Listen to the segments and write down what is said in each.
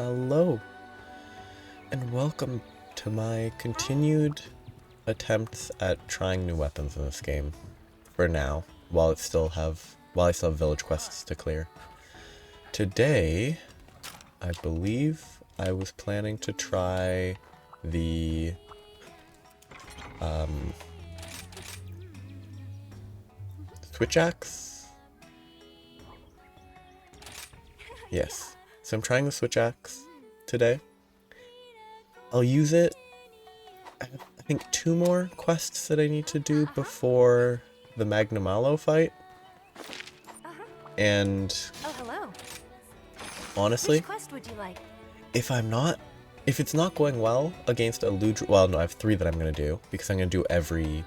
Hello, and welcome to my continued attempts at trying new weapons in this game. For now, while I still have village quests to clear. Today, I believe I was planning to try the switch axe. Yes. So I'm trying the switch axe today. I'll use it. I think 2 more quests that I need to do before the Magnamalo fight. And honestly, which quest would you like? if it's not going well against a Ludra, well, no, I have 3 that I'm gonna do because I'm gonna do every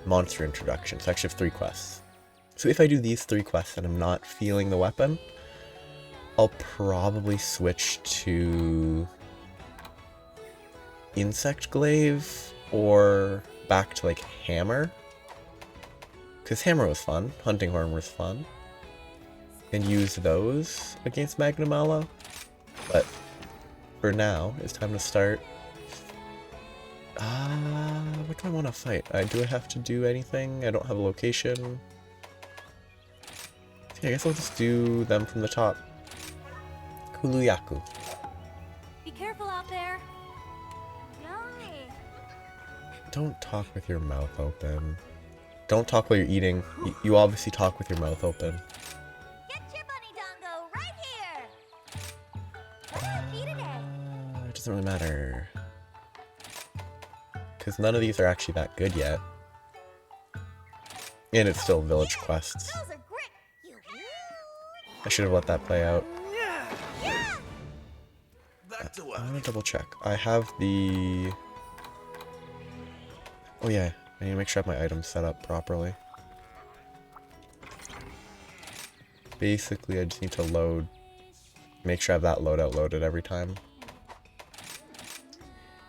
monster introduction. So I actually have 3 quests. So if I do these 3 quests and I'm not feeling the weapon, I'll probably switch to Insect Glaive or back to like Hammer. Because Hammer was fun, Hunting Horn was fun. And use those against Magnamalo. But for now, it's time to start. What do I want to fight? Do I have to do anything? I don't have a location. Yeah, I guess I'll just do them from the top. Kuluyaku. Be careful out there. Don't talk with your mouth open. Don't talk while you're eating. You obviously talk with your mouth open. Get your bunny dongo right here. What did you feed today? It doesn't really matter. Because none of these are actually that good yet. And it's still village quests. Those are great. I should have let that play out. I want to double check. I have the... Oh yeah, I need to make sure I have my items set up properly. Basically, I just need to load... Make sure I have that loadout loaded every time.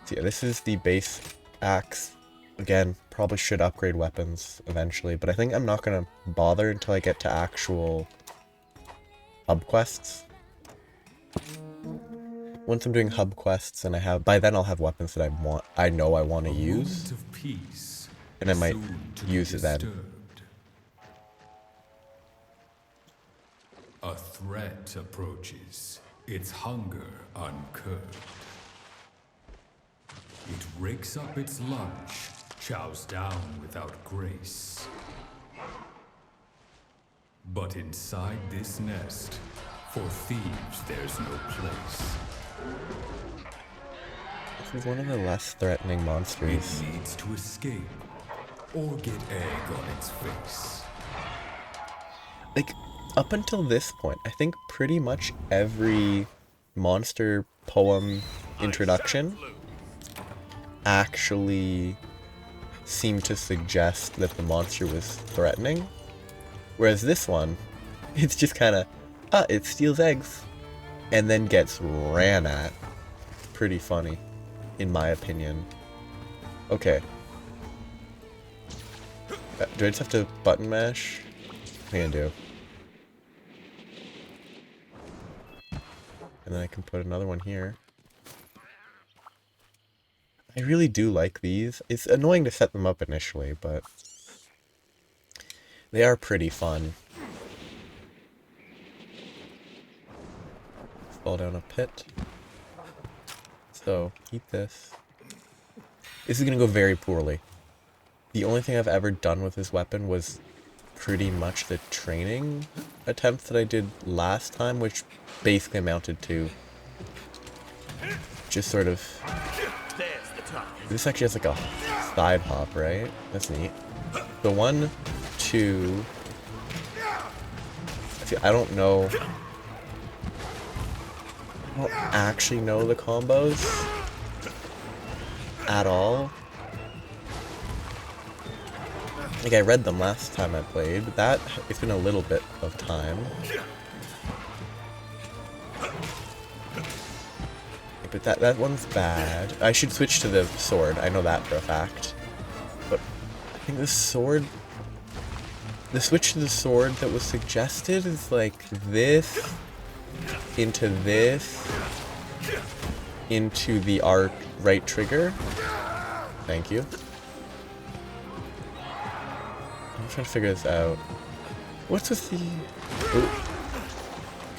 So yeah, this is the base axe. Again, probably should upgrade weapons eventually, but I think I'm not going to bother until I get to actual hub quests. Once I'm doing hub quests and by then I'll have weapons that I know I want to use. And I might use it then. A threat approaches, its hunger uncurbed. It rakes up its lunch, chows down without grace. But inside this nest, for thieves there's no place. This is one of the less threatening monsters. It needs to escape, or get egg on its face. Like, up until this point, I think pretty much every monster poem introduction actually seemed to suggest that the monster was threatening. Whereas this one, it's just kind of, it steals eggs and then gets ran at. Pretty funny, in my opinion. Okay. Do I just have to button mash? I think I do. And then I can put another one here. I really do like these. It's annoying to set them up initially, but they are pretty fun. Fall down a pit. So, eat this. This is gonna go very poorly. The only thing I've ever done with this weapon was pretty much the training attempt that I did last time, which basically amounted to just sort of... This actually has like a side hop, right? That's neat. The 1, 2... See, I don't actually know the combos at all. Like, I read them last time I played, but it's been a little bit of time. But that one's bad. I should switch to the sword, I know that for a fact. But I think the sword... The switch to the sword that was suggested is like this, into this, into the right trigger. Thank you. I'm trying to figure this out. What's with the... Ooh.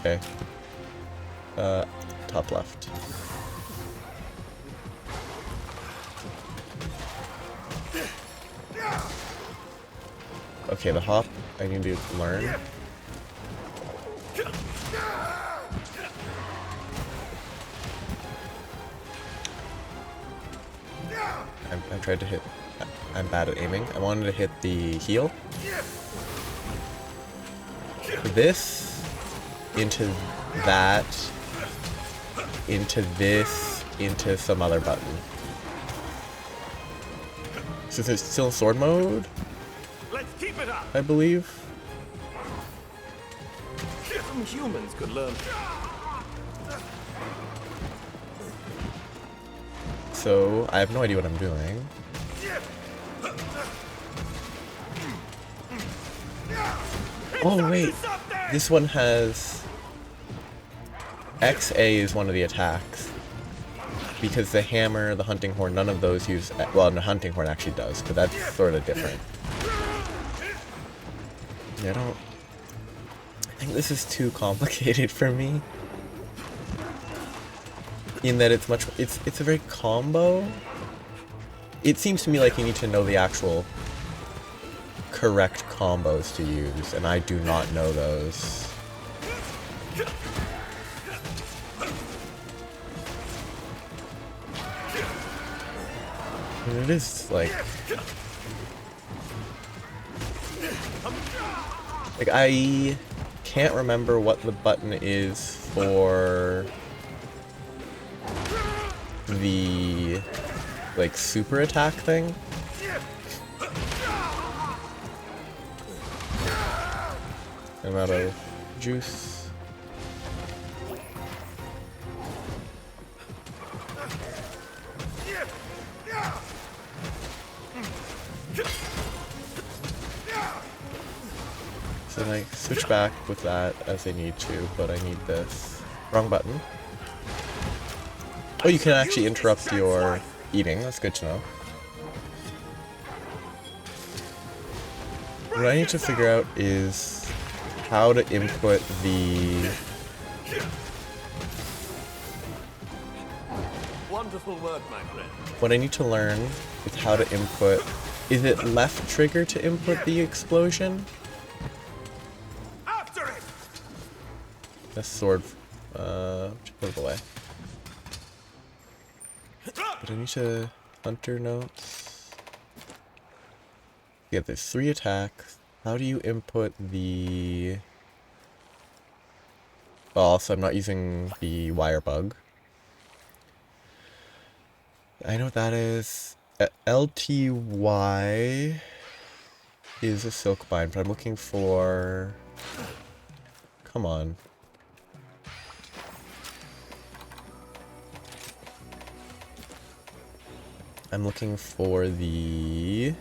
Okay. Top left. Okay, the hop I need to learn. I tried to hit... I'm bad at aiming. I wanted to hit the heel. This into that into this into some other button. So it's still sword mode, Let's keep it up. I believe. Some humans could learn. So I have no idea what I'm doing. Oh wait, this one has... XA is one of the attacks. Because the hammer, the hunting horn, none of those use... Well, the hunting horn actually does, but that's sort of different. Yeah, I think this is too complicated for me. In that it's much... It's a very combo. It seems to me like you need to know the actual correct combos to use, and I do not know those. And it is like I can't remember what the button is for the like super attack thing. I'm out of juice. So then I switch back with that as I need to, but I need this. Wrong button. Oh, you can actually interrupt your eating. That's good to know. What I need to figure out is how to input the... Wonderful work, my friend. What I need to learn is how to input... Is it left trigger to input the explosion? After it. That's sword... put it away. But I need to... Hunter notes... Yeah, there's 3 attacks. How do you input the... Well, also I'm not using the wire bug. I know what that is. LTY is a silk bind, but I'm looking for... Come on. I'm looking for the...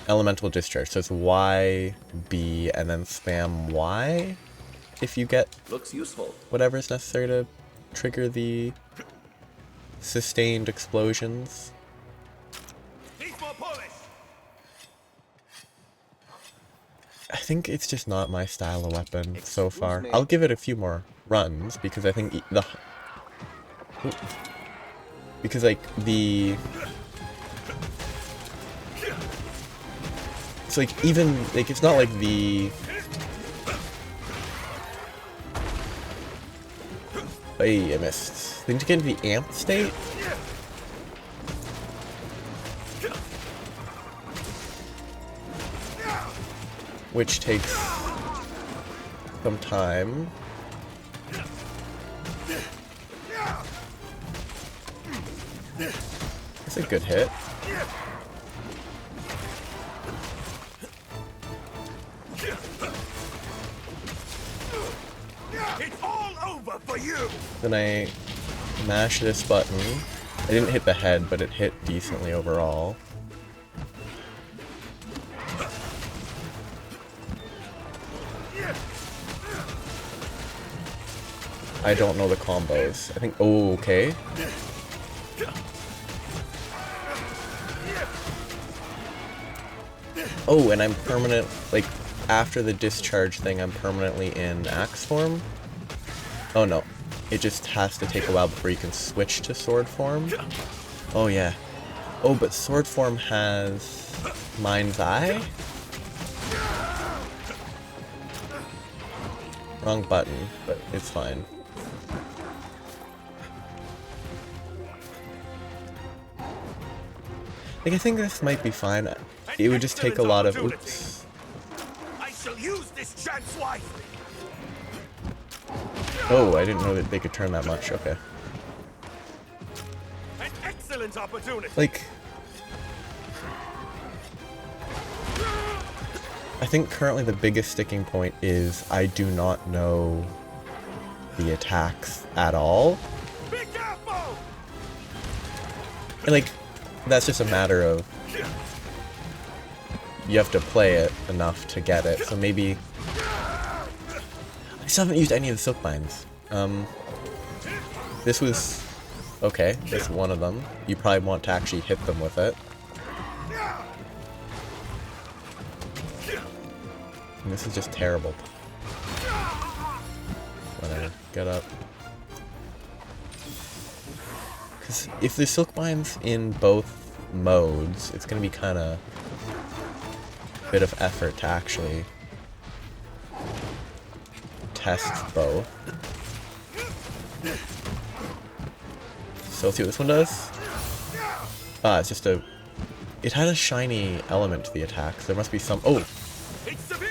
Elemental discharge. So it's Y, B, and then spam Y if you get Looks useful. whatever is necessary to trigger the sustained explosions. Needs more polish. I think it's just not my style of weapon so Excuse far. me. I'll give it a few more runs because I think the... Ooh. Because like the... It's like even like it's not like the Hey, I missed. Need to get into the amp state? Which takes some time. That's a good hit. It's all over for you. Then I mash this button. I didn't hit the head, but it hit decently overall. I don't know the combos. I think, oh, okay. Oh, and I'm permanent, like, after the discharge thing, I'm permanently in axe form. Oh no, it just has to take a while before you can switch to sword form. Oh yeah. Oh, but sword form has Mind's Eye? Wrong button, but it's fine. Like, I think this might be fine. It would just take a lot of... Oops. I shall use this chance wisely. Oh, I didn't know that they could turn that much. Okay. An excellent opportunity. Like... I think currently the biggest sticking point is I do not know the attacks at all. Be careful! And like, that's just a matter of you have to play it enough to get it. So maybe I still haven't used any of the silk binds. This was okay. This is one of them. You probably want to actually hit them with it. And this is just terrible. Whatever. Get up. Because if the silk binds in both modes, it's going to be kind of a bit of effort to actually test both. So let's see what this one does. Ah, it's just a... It had a shiny element to the attack, so there must be some... Oh!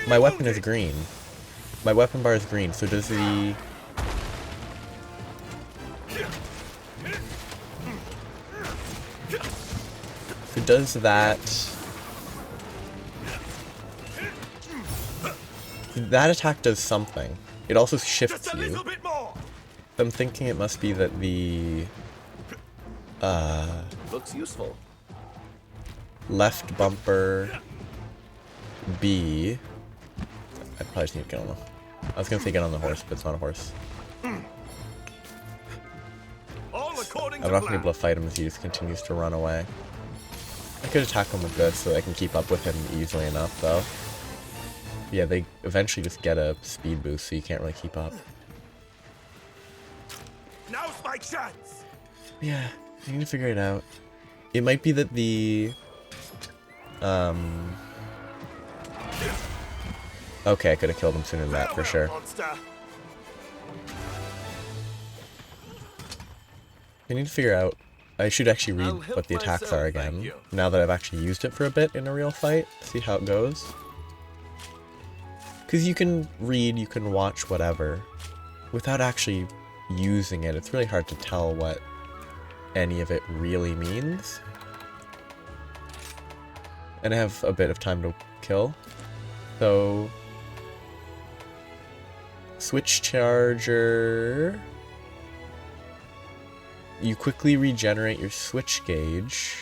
My weapon is green. My weapon bar is green, so does the... So does that... That attack does something. It also shifts you. I'm thinking it must be that the... Looks useful. Left bumper... B... I probably just need to get on the... I was gonna say get on the horse, but it's not a horse. All according I'm to not gonna be plan. able to fight him as he just continues to run away. I could attack him with this so I can keep up with him easily enough, though. Yeah, they eventually just get a speed boost, so you can't really keep up. Now's my chance. Yeah, I need to figure it out. It might be that the... Okay, I could have killed him sooner than that, for sure. Monster. I need to figure out... I should actually I'll read help what the attacks myself, are thank again, you. now that I've actually used it for a bit in a real fight, see how it goes. Because you can read, you can watch whatever, without actually using it, it's really hard to tell what any of it really means. And I have a bit of time to kill, so... Switch charger... You quickly regenerate your switch gauge,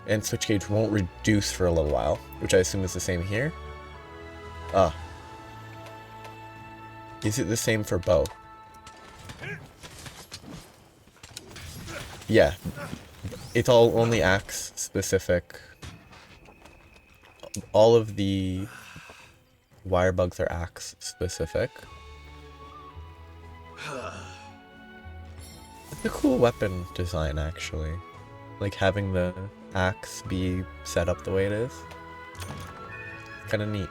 and switch gauge won't reduce for a little while, which I assume is the same here. Ah. Is it the same for bow? Yeah. It's all only axe specific. All of the wire bugs are axe specific. It's a cool weapon design, actually. Like having the axe be set up the way it is. Kind of neat.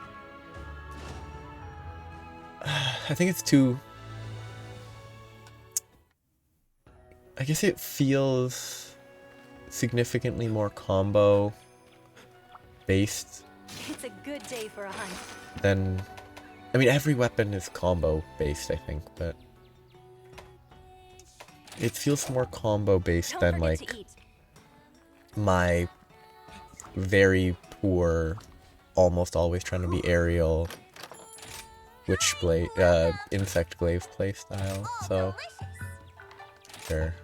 I think it's too... I guess it feels significantly more combo based It's a good day for a hunt. than... I mean, every weapon is combo based, I think, but... It feels more combo based Don't than, forget like, to eat. my very poor, almost always trying to be aerial witch blade, insect glaive play style, Oh, so, delicious. sure.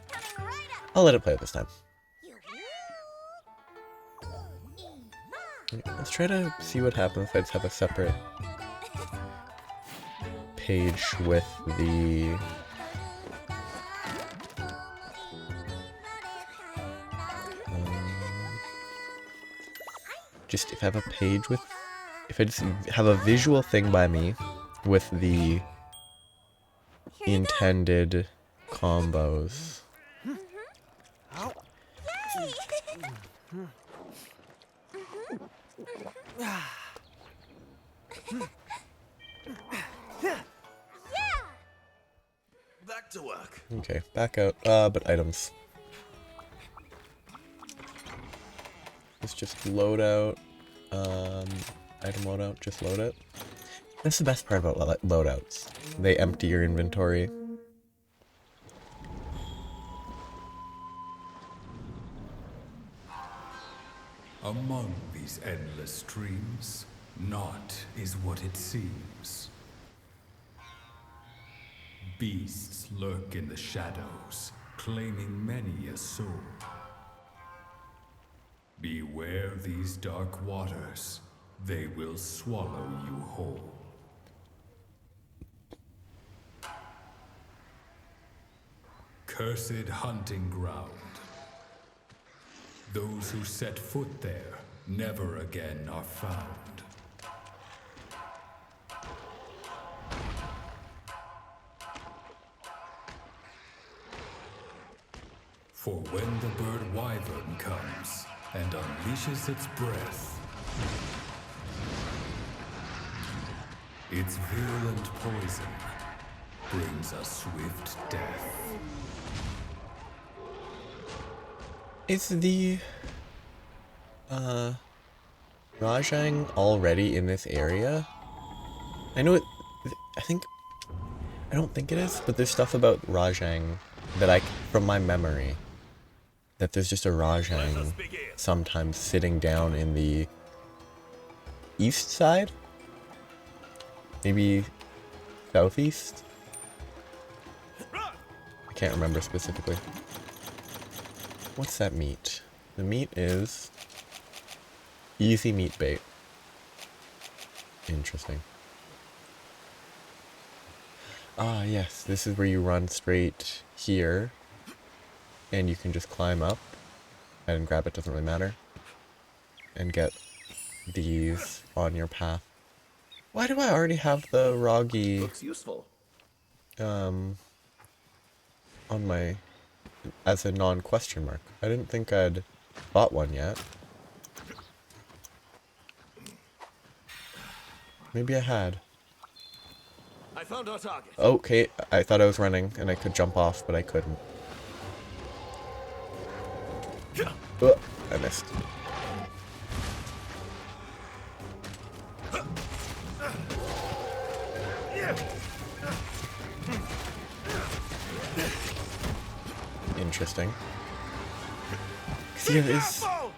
Coming right up. I'll let it play it this time. You- Let's try to see what happens if I just have a separate page with the... just if I have a page with... if I just have a visual thing by me with the intended combos. Back to work. Okay, back out. But items. Let's just load out. Item loadout, just load it. That's the best part about loadouts. They empty your inventory. Among these endless streams, naught is what it seems. Beasts lurk in the shadows, claiming many a soul. Beware these dark waters, they will swallow you whole. Cursed hunting ground. Those who set foot there never again are found. For when the bird wyvern comes and unleashes its breath, its virulent poison brings a swift death. Is the Rajang already in this area? I know it. I don't think it is, but there's stuff about Rajang that from my memory, that there's just a Rajang sometimes sitting down in the east side? Maybe southeast? I can't remember specifically. What's that meat? The meat is easy meat bait. Interesting. Ah, yes, this is where you run straight here, and you can just climb up and grab it, doesn't really matter, and get these on your path. Why do I already have the Roggy Looks useful. on my as a non-question mark? I didn't think I'd bought one yet. Maybe I had. I found our target. Okay, I thought I was running and I could jump off, but I couldn't. Oh, I missed. Interesting. See, it is. Oh.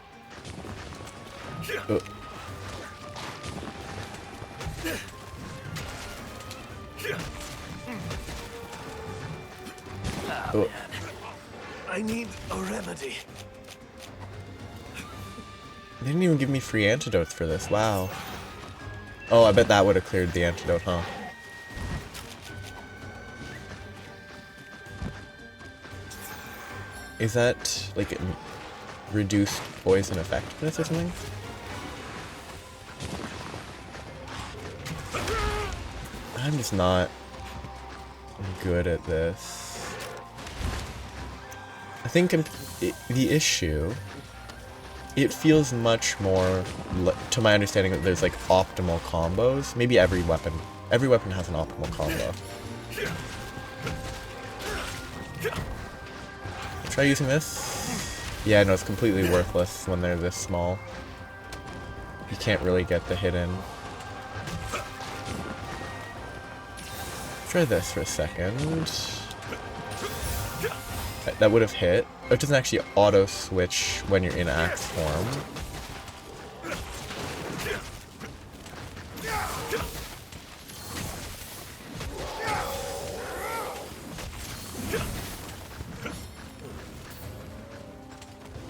Oh. I need a remedy. They didn't even give me free antidotes for this. Wow. Oh, I bet that would have cleared the antidote, huh? Is that like a reduced poison effectiveness or something? I'm just not good at this. I think the issue, it feels much more, to my understanding, that there's like optimal combos. Maybe every weapon has an optimal combo. Try using this. Yeah, no, it's completely worthless when they're this small. You can't really get the hit in. Try this for a second. That would have hit. It doesn't actually auto switch when you're in axe form.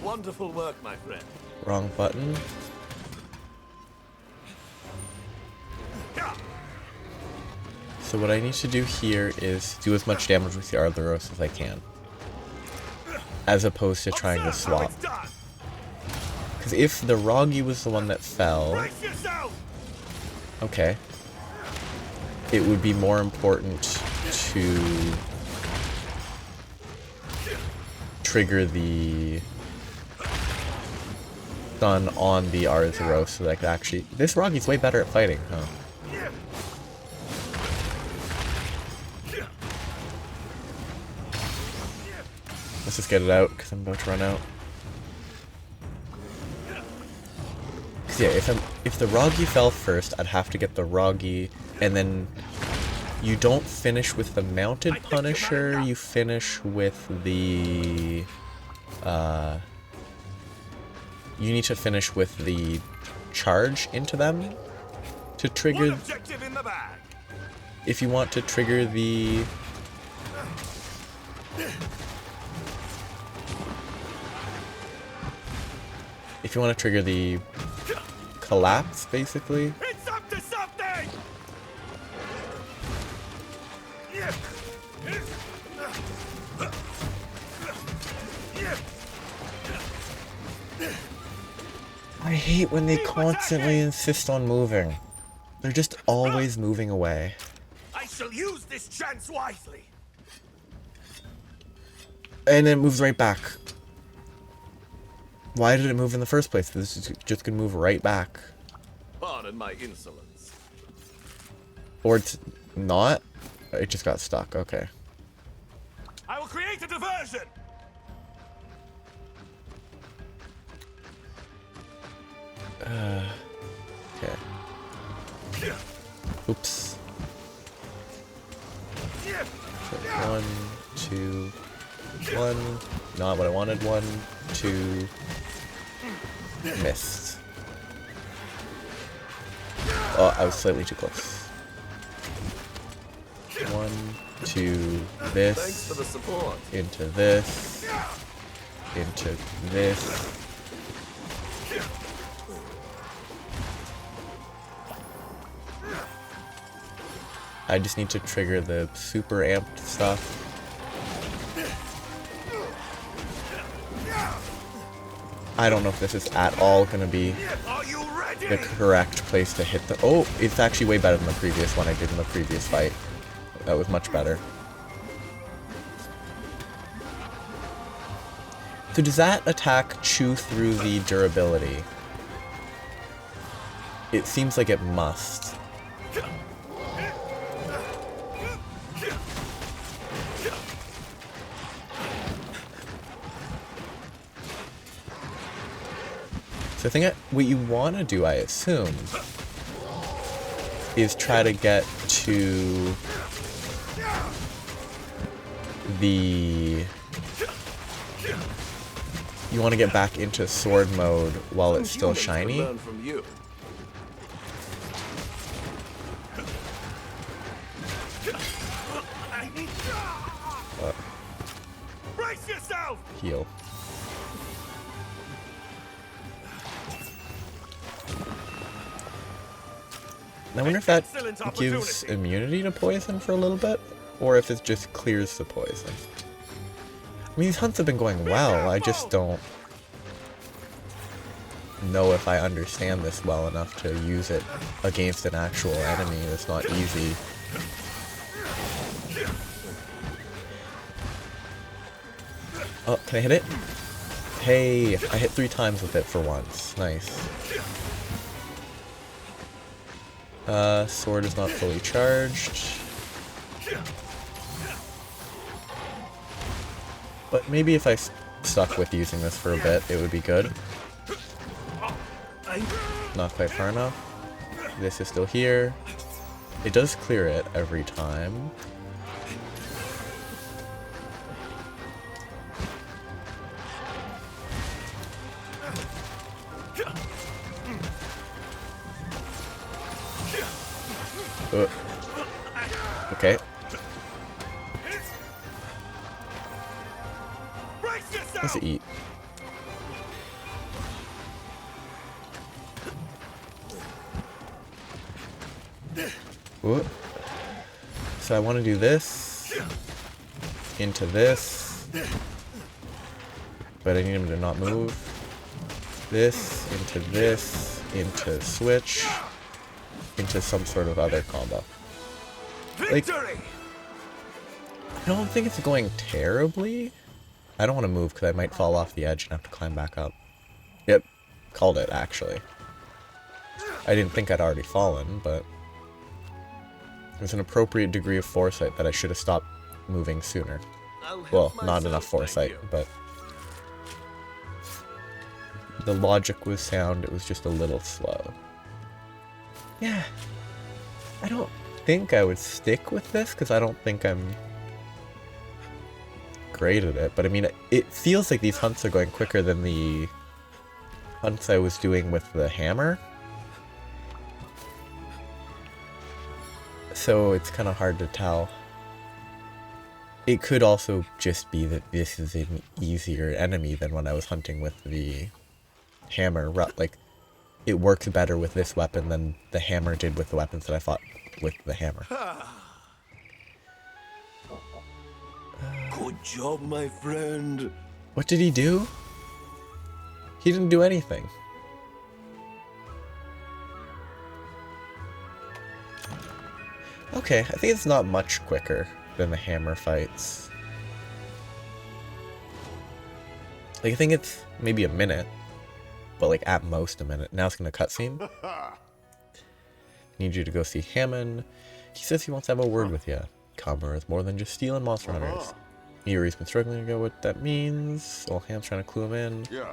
Wonderful work, my friend. Wrong button. So what I need to do here is do as much damage with the Arthuros as I can. As opposed to trying to swap. Because if the Roggy was the one that fell... Okay. It would be more important to trigger the stun on the Arthuros so that I could actually... This Roggy's way better at fighting, huh? Let's just get it out, because I'm about to run out. Cause yeah, if the Roggy fell first, I'd have to get the Roggy, and then you don't finish with the Mounted Punisher, you finish with the... you need to finish with the charge into them to trigger... If you want to trigger the... If you want to trigger the collapse, basically. It's up to something! I hate when they constantly insist on moving. They're just always moving away. I shall use this chance wisely. And it moves right back. Why did it move in the first place? This is just gonna move right back. Pardon my insolence. Or it's not? It just got stuck, okay. I will create a diversion! Okay. Oops. So 1, 2, 1. Not what I wanted. 1, 2. Missed. Oh, I was slightly too close. 1, 2, this. Thanks for the support. Into this. Into this. I just need to trigger the super amped stuff. I don't know if this is at all gonna be the correct place to hit the... Oh, it's actually way better than the previous one I did in the previous fight. That was much better. So does that attack chew through the durability? It seems like it must. So I think what you want to do, I assume, is try to get to the... You want to get back into sword mode while it's still shiny. Brace yourself! Heal. I wonder if that gives immunity to poison for a little bit, or if it just clears the poison. I mean, these hunts have been going well, I just don't know if I understand this well enough to use it against an actual enemy. It's not easy. Oh, can I hit it? Hey, I hit 3 times with it for once. Nice. Sword is not fully charged. But maybe if I stuck with using this for a bit, it would be good. Not quite far enough. This is still here. It does clear it every time. Okay. Let's eat. What? So I want to do this into this, but I need him to not move. This into switch, into some sort of other combo. Like, Victory! I don't think it's going terribly. I don't want to move because I might fall off the edge and have to climb back up. Yep, called it actually. I didn't think I'd already fallen, but there's an appropriate degree of foresight that I should have stopped moving sooner. Well, not enough foresight, but the logic was sound, it was just a little slow. Yeah, I don't think I would stick with this because I don't think I'm great at it, but I mean, it feels like these hunts are going quicker than the hunts I was doing with the hammer. So it's kind of hard to tell. It could also just be that this is an easier enemy than when I was hunting with the hammer. Like, it works better with this weapon than the hammer did with the weapons that I fought with the hammer. Good job, my friend. What did he do? He didn't do anything. Okay, I think it's not much quicker than the hammer fights. Like, I think it's maybe a minute, but like at most a minute. Now it's gonna cutscene. Need you to go see Hammond. He says he wants to have a word with you. Commoner is more than just stealing monster hunters. Yuri's been struggling to get what that means. Old Ham's trying to clue him in. Yeah.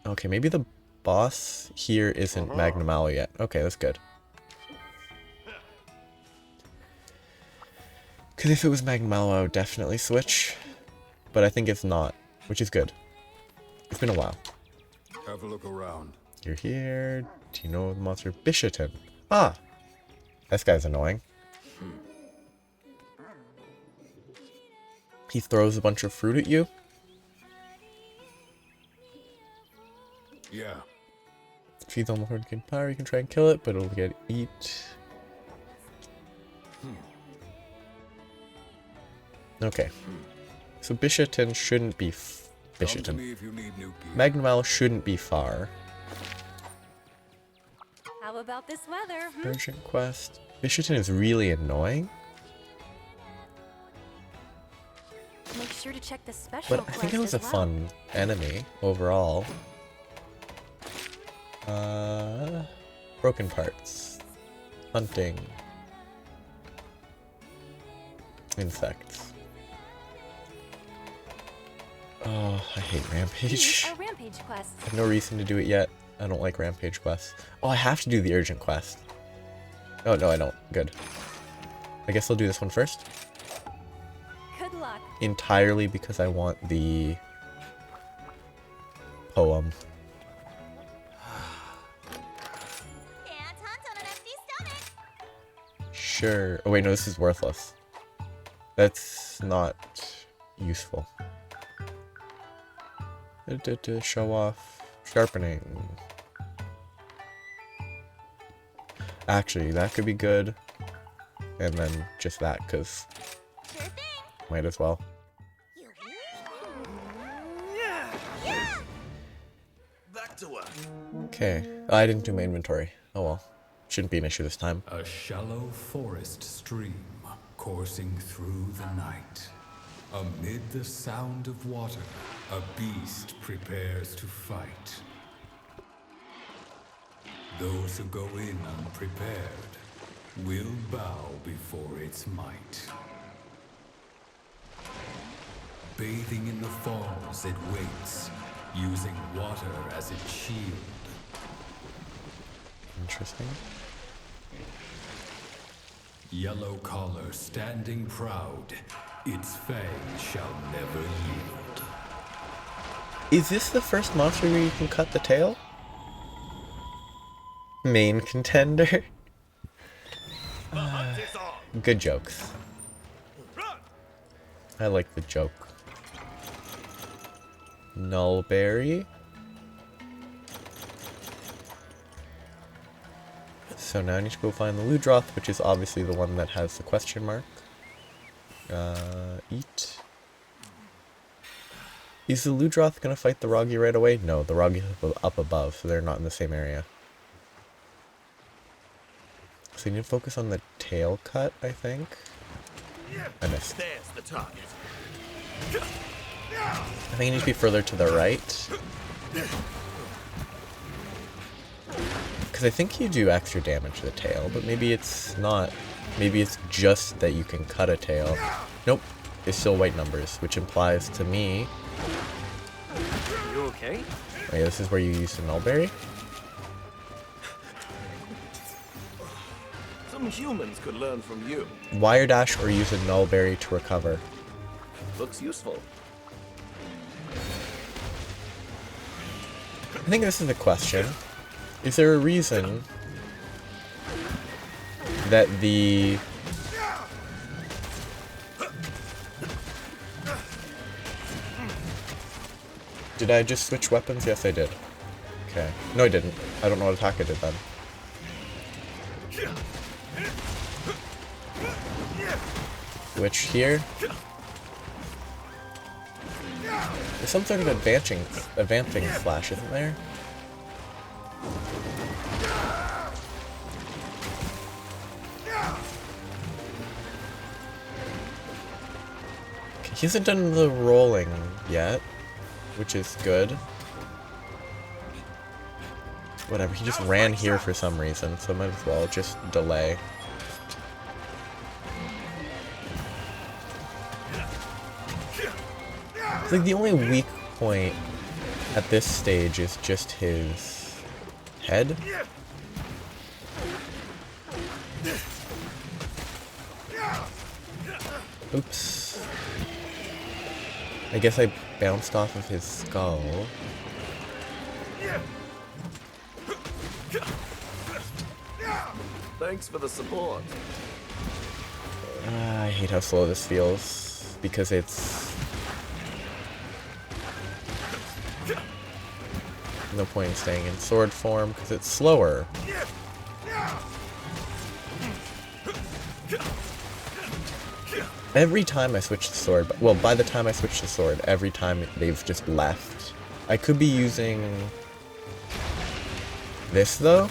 Okay, maybe the boss here isn't Magnum Mallow yet. Okay, that's good. Because if it was Magnum Mallow, I would definitely switch. But I think it's not, which is good. It's been a while. Have a look around. You're here. Do you know the monster Bishaton? Ah! This guy's annoying. He throws a bunch of fruit at you. Yeah. Feeds on the horde gain power, you can try and kill it, but it'll get eat. Okay. So Bishaton shouldn't be Come to Bishaton. me if you need new gear. Magnum Mallow shouldn't be far. How about this weather? Urgent quest. Bishaton is really annoying, Make sure to check the special but I think quest it was a as well. fun enemy overall. Broken parts. Hunting. Insects. Oh, I hate Rampage. A rampage quest. I have no reason to do it yet. I don't like Rampage quests. Oh, I have to do the urgent quest. Oh, no, I don't. Good. I guess I'll do this one first. Good luck. Entirely because I want the poem. Can't hunt on an empty stomach. Sure. Oh, wait, no, this is worthless. That's not useful. Show off. Sharpening. Actually, that could be good. And then just that, because Sure thing. might as well. Back to work. Okay. I didn't do my inventory. Oh well. Shouldn't be an issue this time. A shallow forest stream coursing through the night. Amid the sound of water, a beast prepares to fight. Those who go in unprepared will bow before its might. Bathing in the falls, it waits, using water as its shield. Interesting. Yellow collar standing proud, its fangs shall never yield. Is this the first monster where you can cut the tail? Main contender. The hunt is on. Good jokes. Run! I like the joke. Nullberry. So now I need to go find the Ludroth, which is obviously the one that has the question mark. Eat. Is the Ludroth gonna fight the Roggy right away? No, the Roggy's up above, so they're not in the same area. So you need to focus on the tail cut, I think. I missed. There's the target. I think you need to be further to the right. Because I think you do extra damage to the tail, but maybe it's not. Maybe it's just that you can cut a tail. Nope, it's still white numbers, which implies to me... You okay? Wait, this is where you use the Nullberry? Some humans could learn from you. Wire dash or use a Nullberry to recover. Looks useful. I think this is the question. Is there a reason that the... Did I just switch weapons? Yes, I did. Okay. No, I didn't. I don't know what attack I did then. Switch here. There's some sort of advancing flash, isn't there? Okay, he hasn't done the rolling yet, which is good. Whatever, he just ran here for some reason, so might as well just delay. It's like the only weak point at this stage is just his head. Oops. I guess I bounced off of his skull. Thanks for the support. I hate how slow this feels, because it's... No point in staying in sword form, because it's slower. Every time I switch the sword, well, by the time I switch the sword, every time they've just left. I could be using this, though.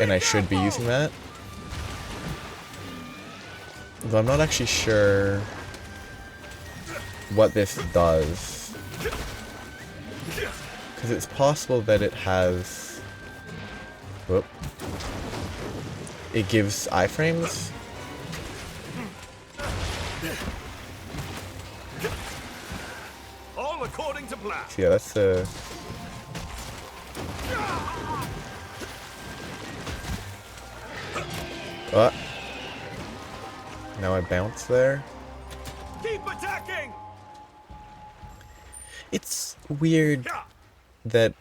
And I should be using that. Though I'm not actually sure what this does. Because it's possible that it has... Whoop. It gives iframes. All according to plan. So yeah, that's the... What? Now I bounce there. Keep attacking. It's weird that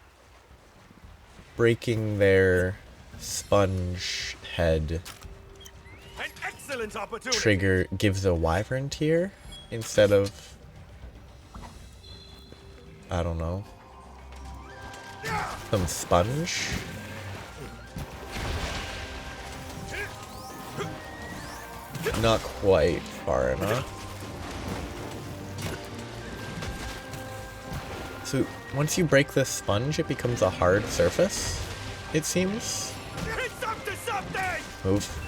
breaking their sponge head An excellent opportunity. trigger gives a wyvern tier instead of, I don't know, some sponge. Not quite far enough. So once you break this sponge, it becomes a hard surface, it seems. It's up to something. Move.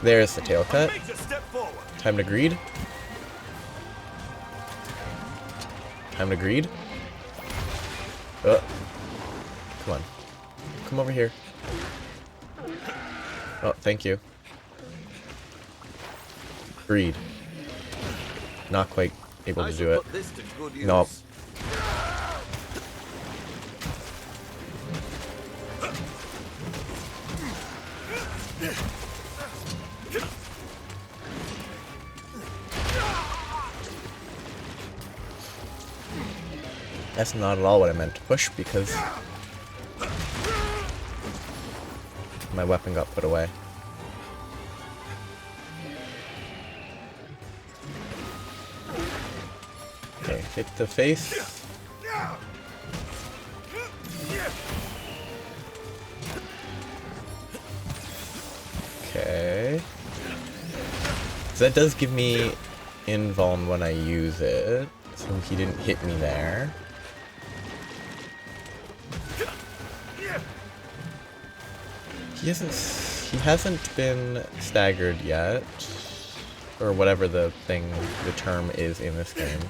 There's the tail cut. Major step forward. Time to greed. Time to greed. Come on. Come over here. Oh, thank you. Greed. Not quite able to do it. Put this to good use. Nope. That's not at all what I meant to push, because my weapon got put away. Okay, hit the face. So that does give me invuln when I use it, so he didn't hit me there. He hasn't been staggered yet, or whatever the term is in this game.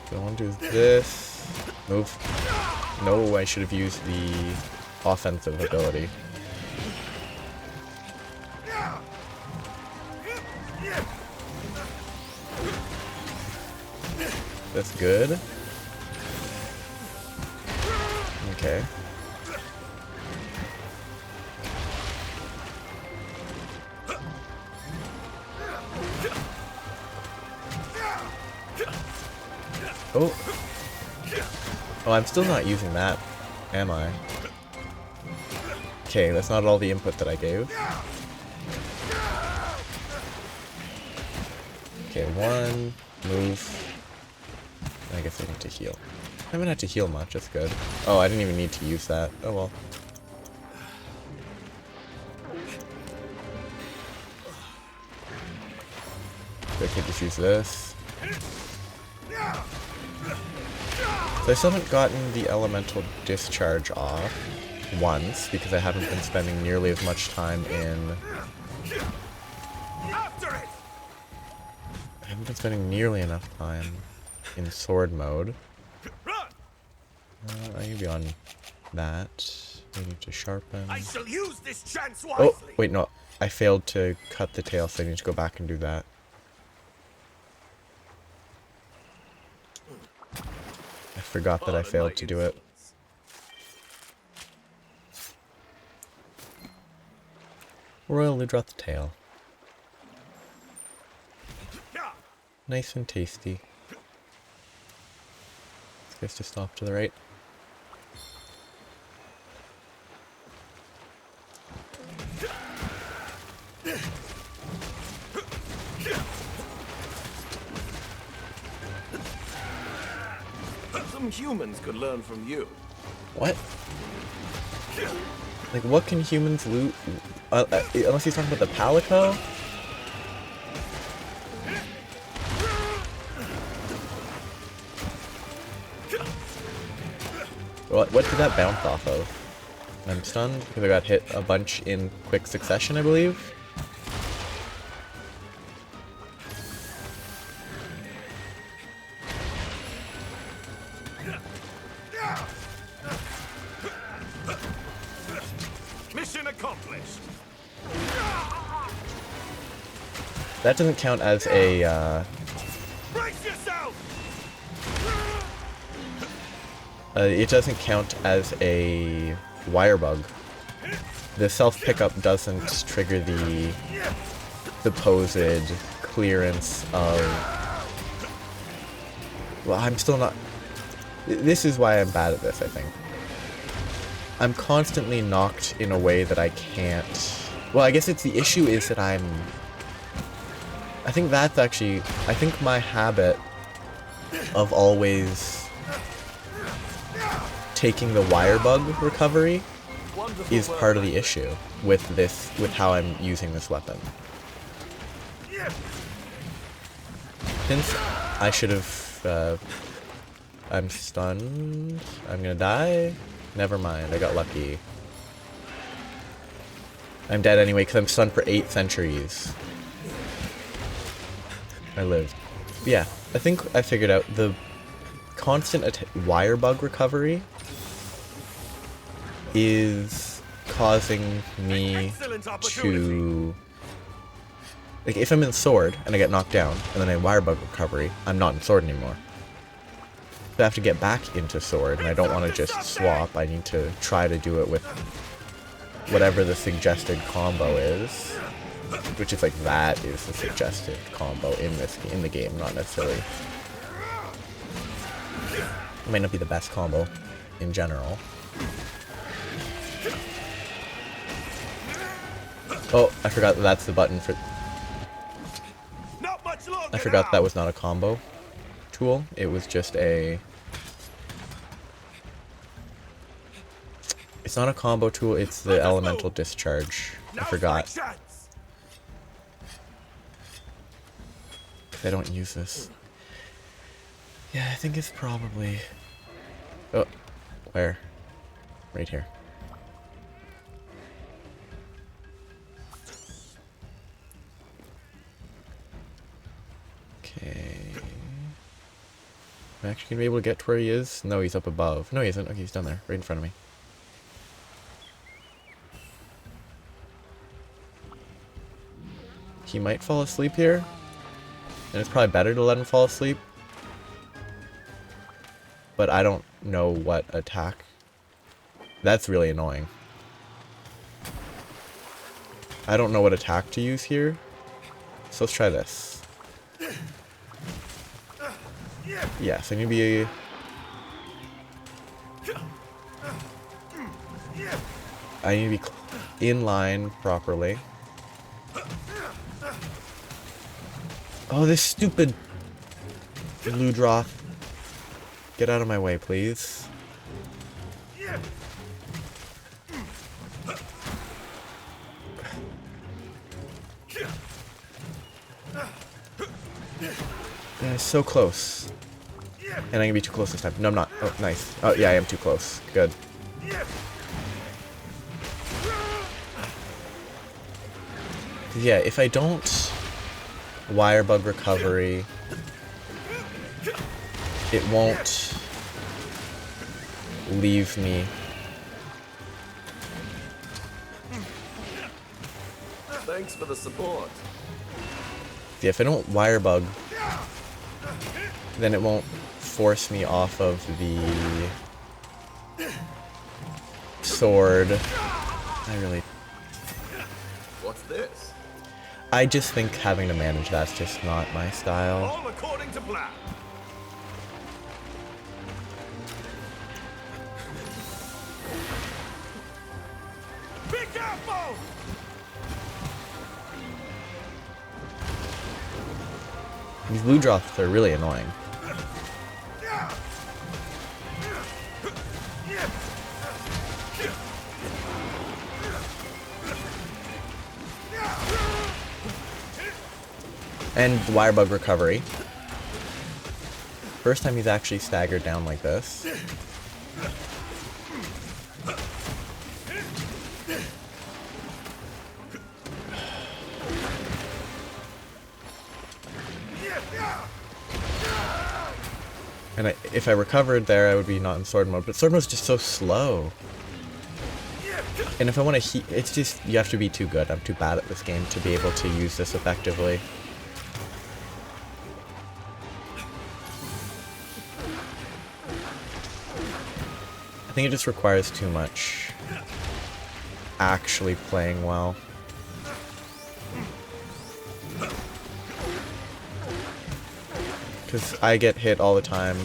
So I want to do this. Move. No, I should have used the offensive ability. That's good. Okay. Oh. Oh, I'm still not using that, am I? Okay, that's not all the input that I gave. Okay, one, move. I guess I need to heal. I haven't had to heal much, that's good. Oh, I didn't even need to use that. Oh well. I could just use this. So I still haven't gotten the elemental discharge off once, because I haven't been spending nearly as much time in... I haven't been spending nearly enough time in sword mode. I need to be on that. I need to sharpen. I shall use this chance wisely. Oh, wait, no. I failed to cut the tail, so I need to go back and do that. I forgot that I failed to do it. Royally drop the tail. Nice and tasty. This guy's just off to the right. Some humans could learn from you. What? Like, what can humans loot? Unless he's talking about the Palico? What did that bounce off of? I'm stunned because I got hit a bunch in quick succession, I believe. Mission accomplished. That doesn't count as a, Brace yourself. it doesn't count as a wire bug. The self-pickup doesn't trigger the supposed clearance of... Well, I'm still not... This is why I'm bad at this, I think. I'm constantly knocked in a way that I can't... Well, I guess it's the issue is that I think that's actually... I think my habit of always taking the wire bug recovery is part of the issue with this, with how I'm using this weapon. Since I should have, I'm stunned, I'm gonna die, never mind, I got lucky. I'm dead anyway because I'm stunned for 8 centuries. I lived. But yeah, I think I figured out the constant wire bug recovery is causing me to... Like, if I'm in sword and I get knocked down and then I wire bug recovery, I'm not in sword anymore. So I have to get back into sword, and I don't want to just swap. I need to try to do it with whatever the suggested combo is, which is like that is the suggested combo in the game, not necessarily. It might not be the best combo in general. Oh, I forgot that that's the button for... I forgot that was not a combo tool. It was just a... It's not a combo tool, it's the elemental discharge. Now's forgot. my chance. 'Cause I don't use this. Yeah, I think it's probably... Oh, where? Right here. Okay. I'm actually gonna be able to get to where he is? No, he's up above. No, he isn't. Okay, he's down there, right in front of me. He might fall asleep here. And it's probably better to let him fall asleep. But I don't know what attack. That's really annoying. I don't know what attack to use here. So let's try this. Yes, I need to be... I need to be in line properly. Oh, this stupid blue drop. Get out of my way, please. Yeah, it's so close. And I'm gonna be too close this time. No, I'm not. Oh, nice. Oh, yeah, I am too close. Good. Yeah, if I don't wire bug recovery, it won't leave me. Thanks for the support. Yeah, if I don't wire bug, then it won't force me off of the sword. What's this? I just think having to manage that's just not my style. All according to plan. Be careful! These blue drops are really annoying. And wire bug recovery. First time he's actually staggered down like this. And if I recovered there, I would be not in sword mode. But sword mode is just so slow. And if I want to it's just, you have to be too good. I'm too bad at this game to be able to use this effectively. I think it just requires too much actually playing well. Because I get hit all the time,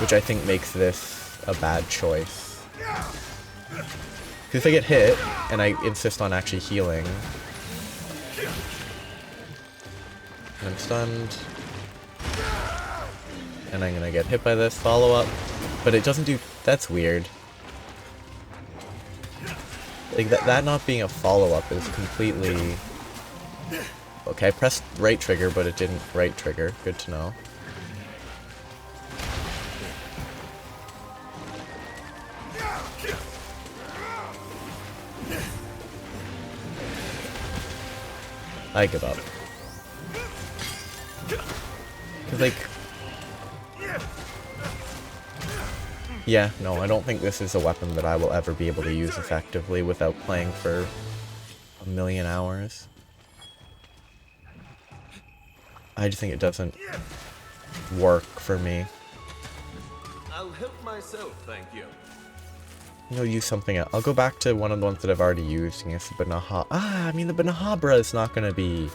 which I think makes this a bad choice. Because if I get hit, and I insist on actually healing, and I'm stunned, and I'm gonna get hit by this follow-up, but it doesn't do... That's weird. Like, that not being a follow-up is completely... Okay, I pressed right trigger, but it didn't right trigger. Good to know. I give up. Cause like... Yeah, no, I don't think this is a weapon that I will ever be able to use effectively without playing for a million hours. I just think it doesn't work for me. I'll help myself, thank you. I'll use something else. I'll go back to one of the ones that I've already used against the Banaha. I mean, the Banahabra is not going to be...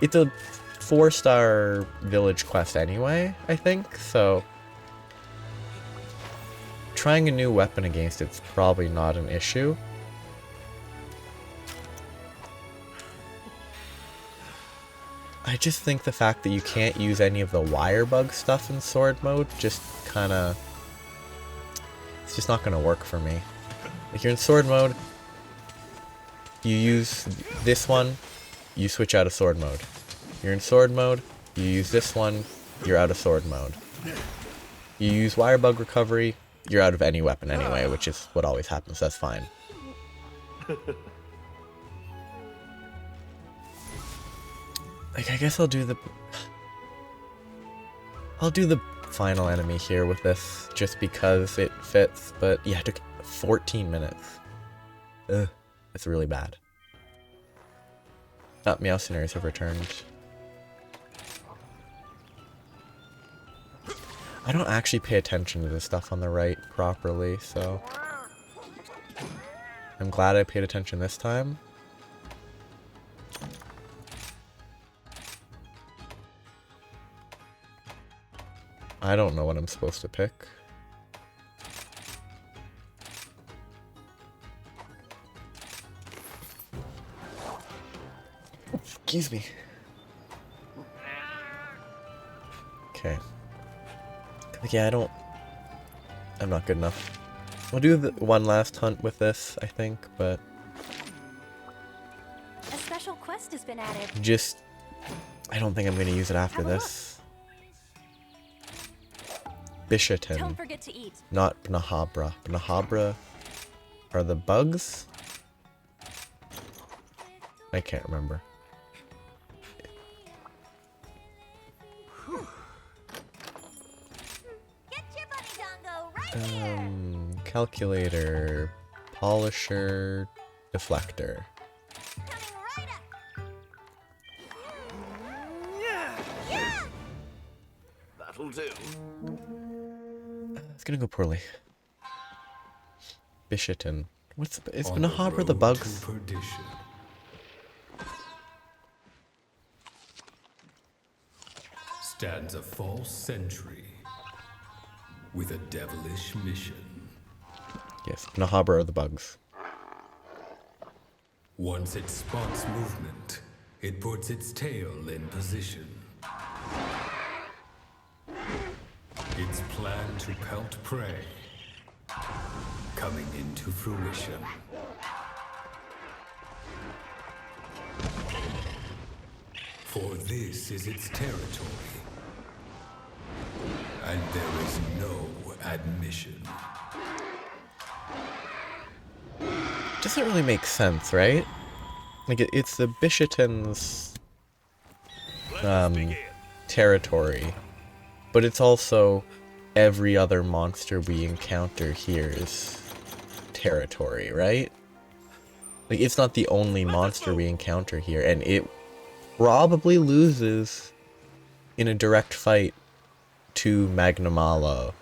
It's a 4-star village quest anyway, I think, so... Trying a new weapon against it's probably not an issue. I just think the fact that you can't use any of the wire bug stuff in sword mode just kinda... It's just not gonna work for me. Like, you're in sword mode, You use this one, you switch out of sword mode. You're in sword mode, you use this one, you're out of sword mode. You use wire bug recovery, you're out of any weapon anyway, which is what always happens, that's fine. Like, I guess I'll do the final enemy here with this, just because it fits, but yeah, it took 14 minutes. Ugh, it's really bad. Meowcenaries have returned. I don't actually pay attention to the stuff on the right properly, so I'm glad I paid attention this time. I don't know what I'm supposed to pick. Excuse me. Okay. Yeah, I'm not good enough. I'll do the one last hunt with this, I think, but A special quest has been added. I don't think I'm gonna use it after this. Bishatin, Don't forget to eat. not Bnahabra. Bnahabra are the bugs? I can't remember. Get your bunny dongo right here. Calculator, polisher, deflector. Coming right up. Yeah. That'll do. It's gonna go poorly. Bishatin. Is On the Bnahabra the road bugs? to perdition stands a false sentry with a devilish mission. Yes, Bnahabra are the bugs. Once it spots movement, it puts its tail in position. Its plan to pelt prey coming into fruition. For this is its territory, and there is no admission. Doesn't really make sense, right? Like, it's the Bishatin's territory, but it's also every other monster we encounter here's territory, right? Like, it's not the only monster we encounter here, and it probably loses in a direct fight to Magnamalo.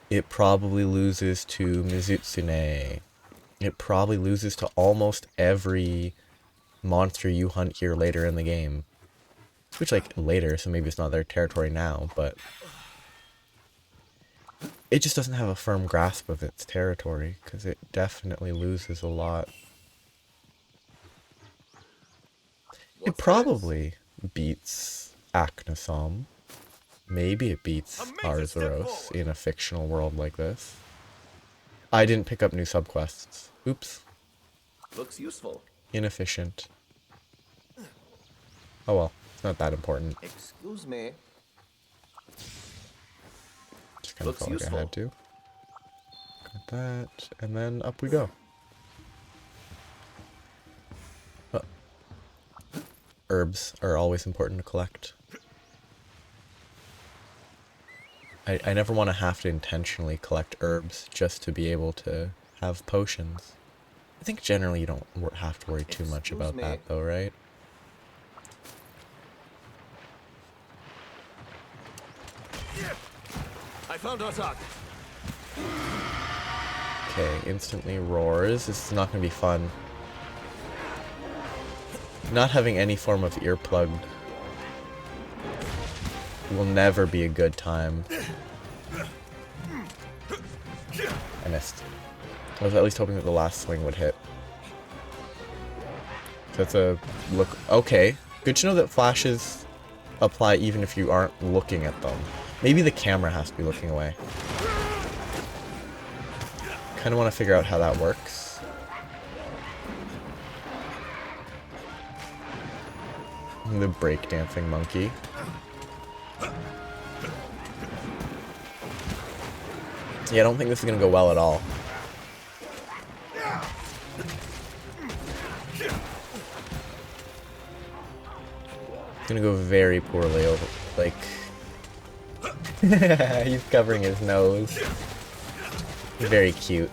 It probably loses to Mizutsune. It probably loses to almost every monster you hunt here later in the game. Which, like, later, so maybe it's not their territory now, but it just doesn't have a firm grasp of its territory, because it definitely loses a lot. It probably beats Aknosom. Maybe it beats Arzuros in a fictional world like this. I didn't pick up new subquests. Oops. Looks useful. Inefficient. Oh well, it's not that important. Excuse me. Just kind of Looks felt like useful. I had to. Got that, and then up we go. Herbs are always important to collect. I never want to have to intentionally collect herbs just to be able to have potions. I think generally you don't have to worry too much about Excuse me. that though, right? I found our target. Okay, instantly roars. This is not going to be fun. Not having any form of earplug will never be a good time. I missed. I was at least hoping that the last swing would hit. That's a look. Okay, good to know that flashes apply even if you aren't looking at them. Maybe the camera has to be looking away. Kind of want to figure out how that works. The breakdancing monkey. Yeah, I don't think this is gonna go well at all. It's gonna go very poorly over, like... He's covering his nose. Very cute.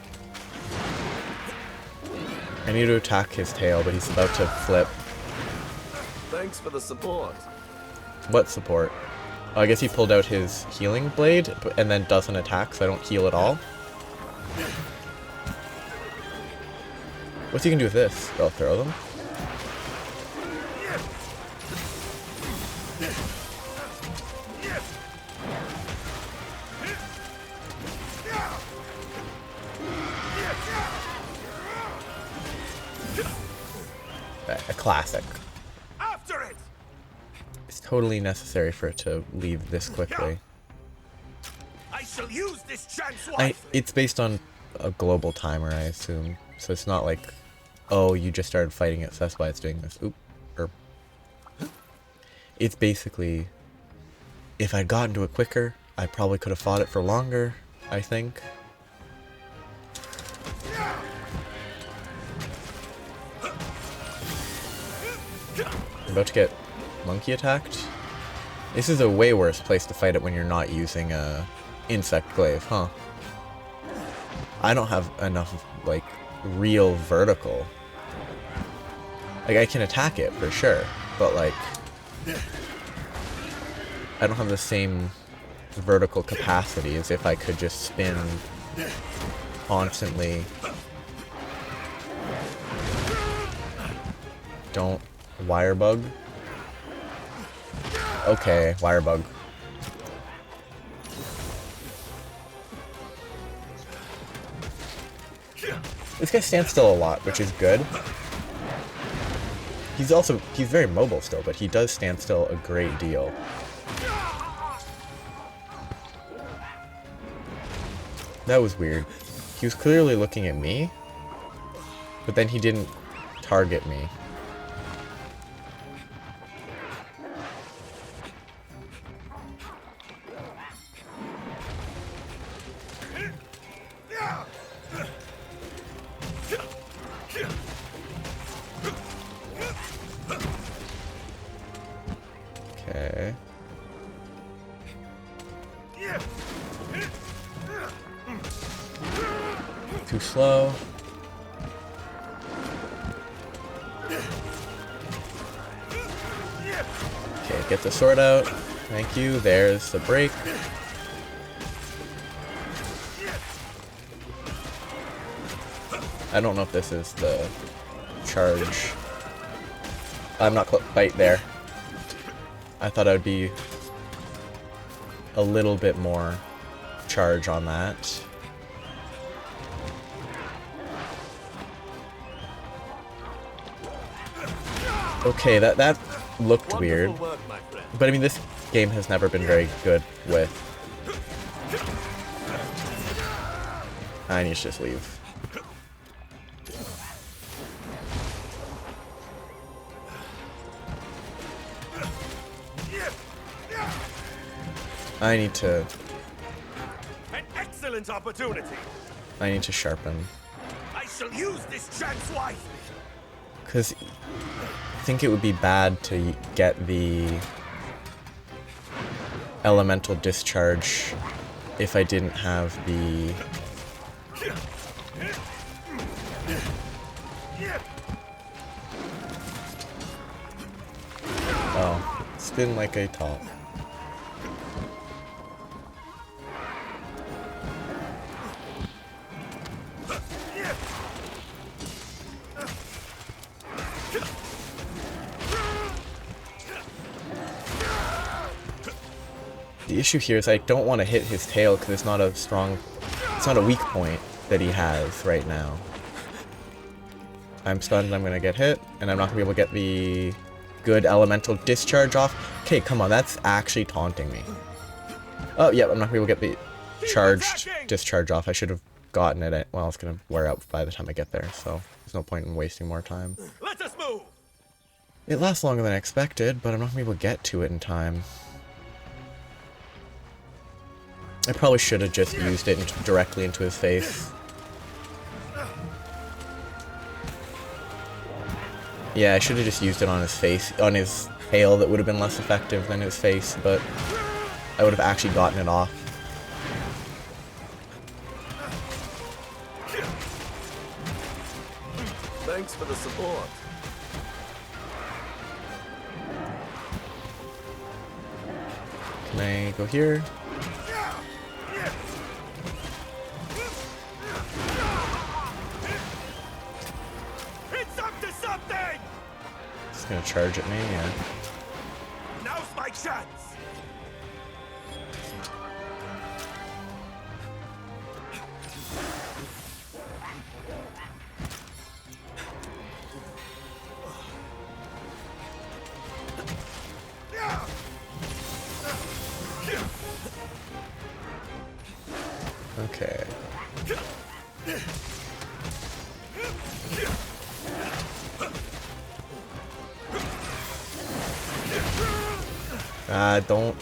I need to attack his tail, but he's about to flip. Thanks for the support. What support? Oh, I guess he pulled out his healing blade, and then doesn't attack, so I don't heal at all. What's he gonna do with this? Oh, throw them? A classic. After it! It's totally necessary for it to leave this quickly. I shall use this chance It's based on a global timer, I assume. So it's not like, oh, you just started fighting it, so that's why it's doing this. Oop. It's basically, if I'd gotten to it quicker, I probably could have fought it for longer, I think. I'm about to get monkey attacked. This is a way worse place to fight it when you're not using a insect glaive, huh? I don't have enough, like, real vertical. Like, I can attack it for sure, but like, I don't have the same vertical capacity as if I could just spin constantly. Don't wire bug. Okay, wire bug. This guy stands still a lot, which is good. He's very mobile still, but he does stand still a great deal. That was weird. He was clearly looking at me, but then he didn't target me. Okay. Too slow. Okay, get the sword out. Thank you. There's the break. I don't know if this is the charge. I'm not quite there. I thought I would be a little bit more charge on that. Okay, that looked weird. Work, my friend. But I mean, this game has never been very good with... I need to just leave. I need to... An excellent opportunity. I need to sharpen. I shall use this chance wisely. Because I think it would be bad to get the elemental discharge if I didn't have the... Oh, spin like a top. The issue here is I don't want to hit his tail because it's not a weak point that he has right now. I'm stunned, I'm gonna get hit, and I'm not gonna be able to get the good elemental discharge off. Okay, come on, that's actually taunting me. Oh, yeah, I'm not gonna be able to get the charged discharge off. I should have gotten it. Well, it's gonna wear out by the time I get there, so there's no point in wasting more time. Let us move. It lasts longer than I expected, but I'm not going to be able to get to it in time. I probably should have just used it directly into his face. Yeah, I should have just used it on his face, on his tail. That would have been less effective than his face, but I would have actually gotten it off. Thanks for the support. Can I go here? It's up to something! It's gonna charge at me, yeah. Now's my chance! Okay. Don't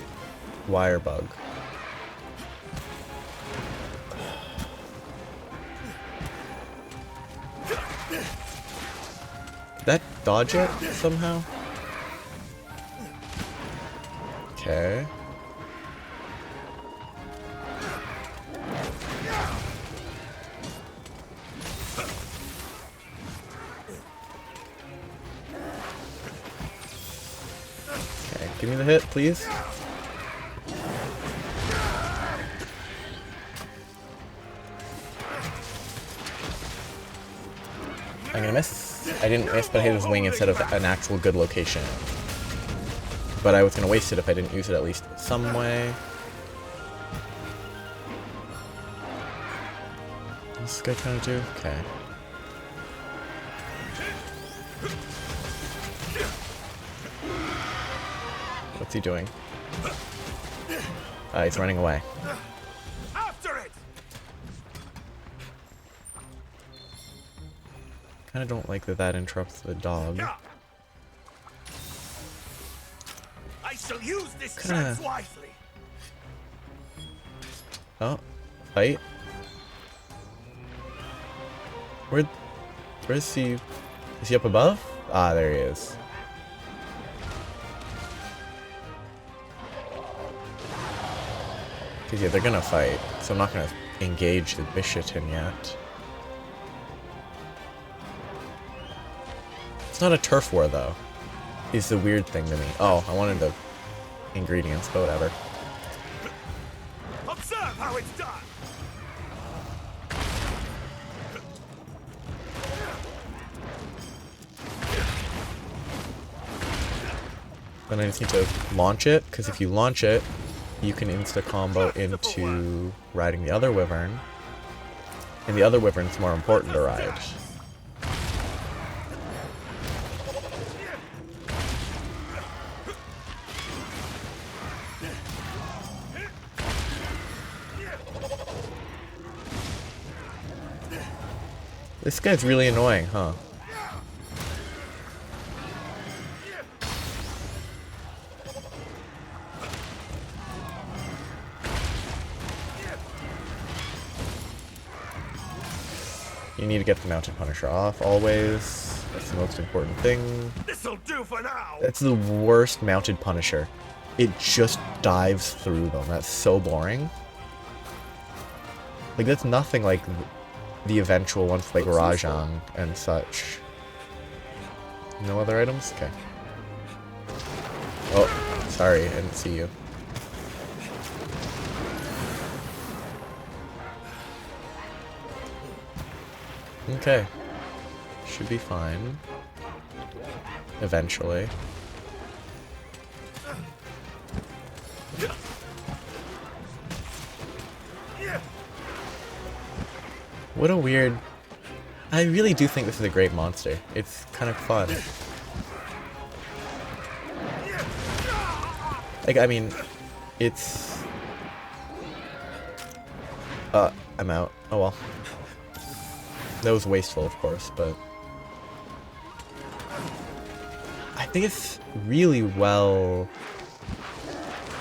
wire bug. Did that dodge it somehow? Okay. Okay, give me the hit, please. I'm gonna miss. I didn't miss, but I hit his wing instead of an actual good location. But I was gonna waste it if I didn't use it at least some way. What's this guy trying to do? Okay. What's he doing? He's running away. After it! Kinda don't like that interrupts the dog. I shall use this Kinda- chance wisely. Oh, fight. Where's he? Is he up above? Ah, there he is. Cause yeah, they're gonna fight, so I'm not gonna engage the Bishotin yet. It's not a turf war though. Is the weird thing to me. Oh, I wanted the ingredients, but whatever. Observe how it's done. Then I just need to launch it, because if you launch it, you can insta-combo into riding the other wyvern. And the other wyvern's more important to ride. This guy's really annoying, huh? You need to get the Mounted Punisher off, always. That's the most important thing. This'll do for now. That's the worst Mounted Punisher. It just dives through them. That's so boring. Like, that's nothing like the eventual ones like Rajang and such. No other items? Okay. Oh, sorry, I didn't see you. Okay. Should be fine. Eventually. What a weird... I really do think this is a great monster. It's kind of fun. Like, I mean, it's... I'm out. Oh well. That was wasteful, of course, but... think it's really well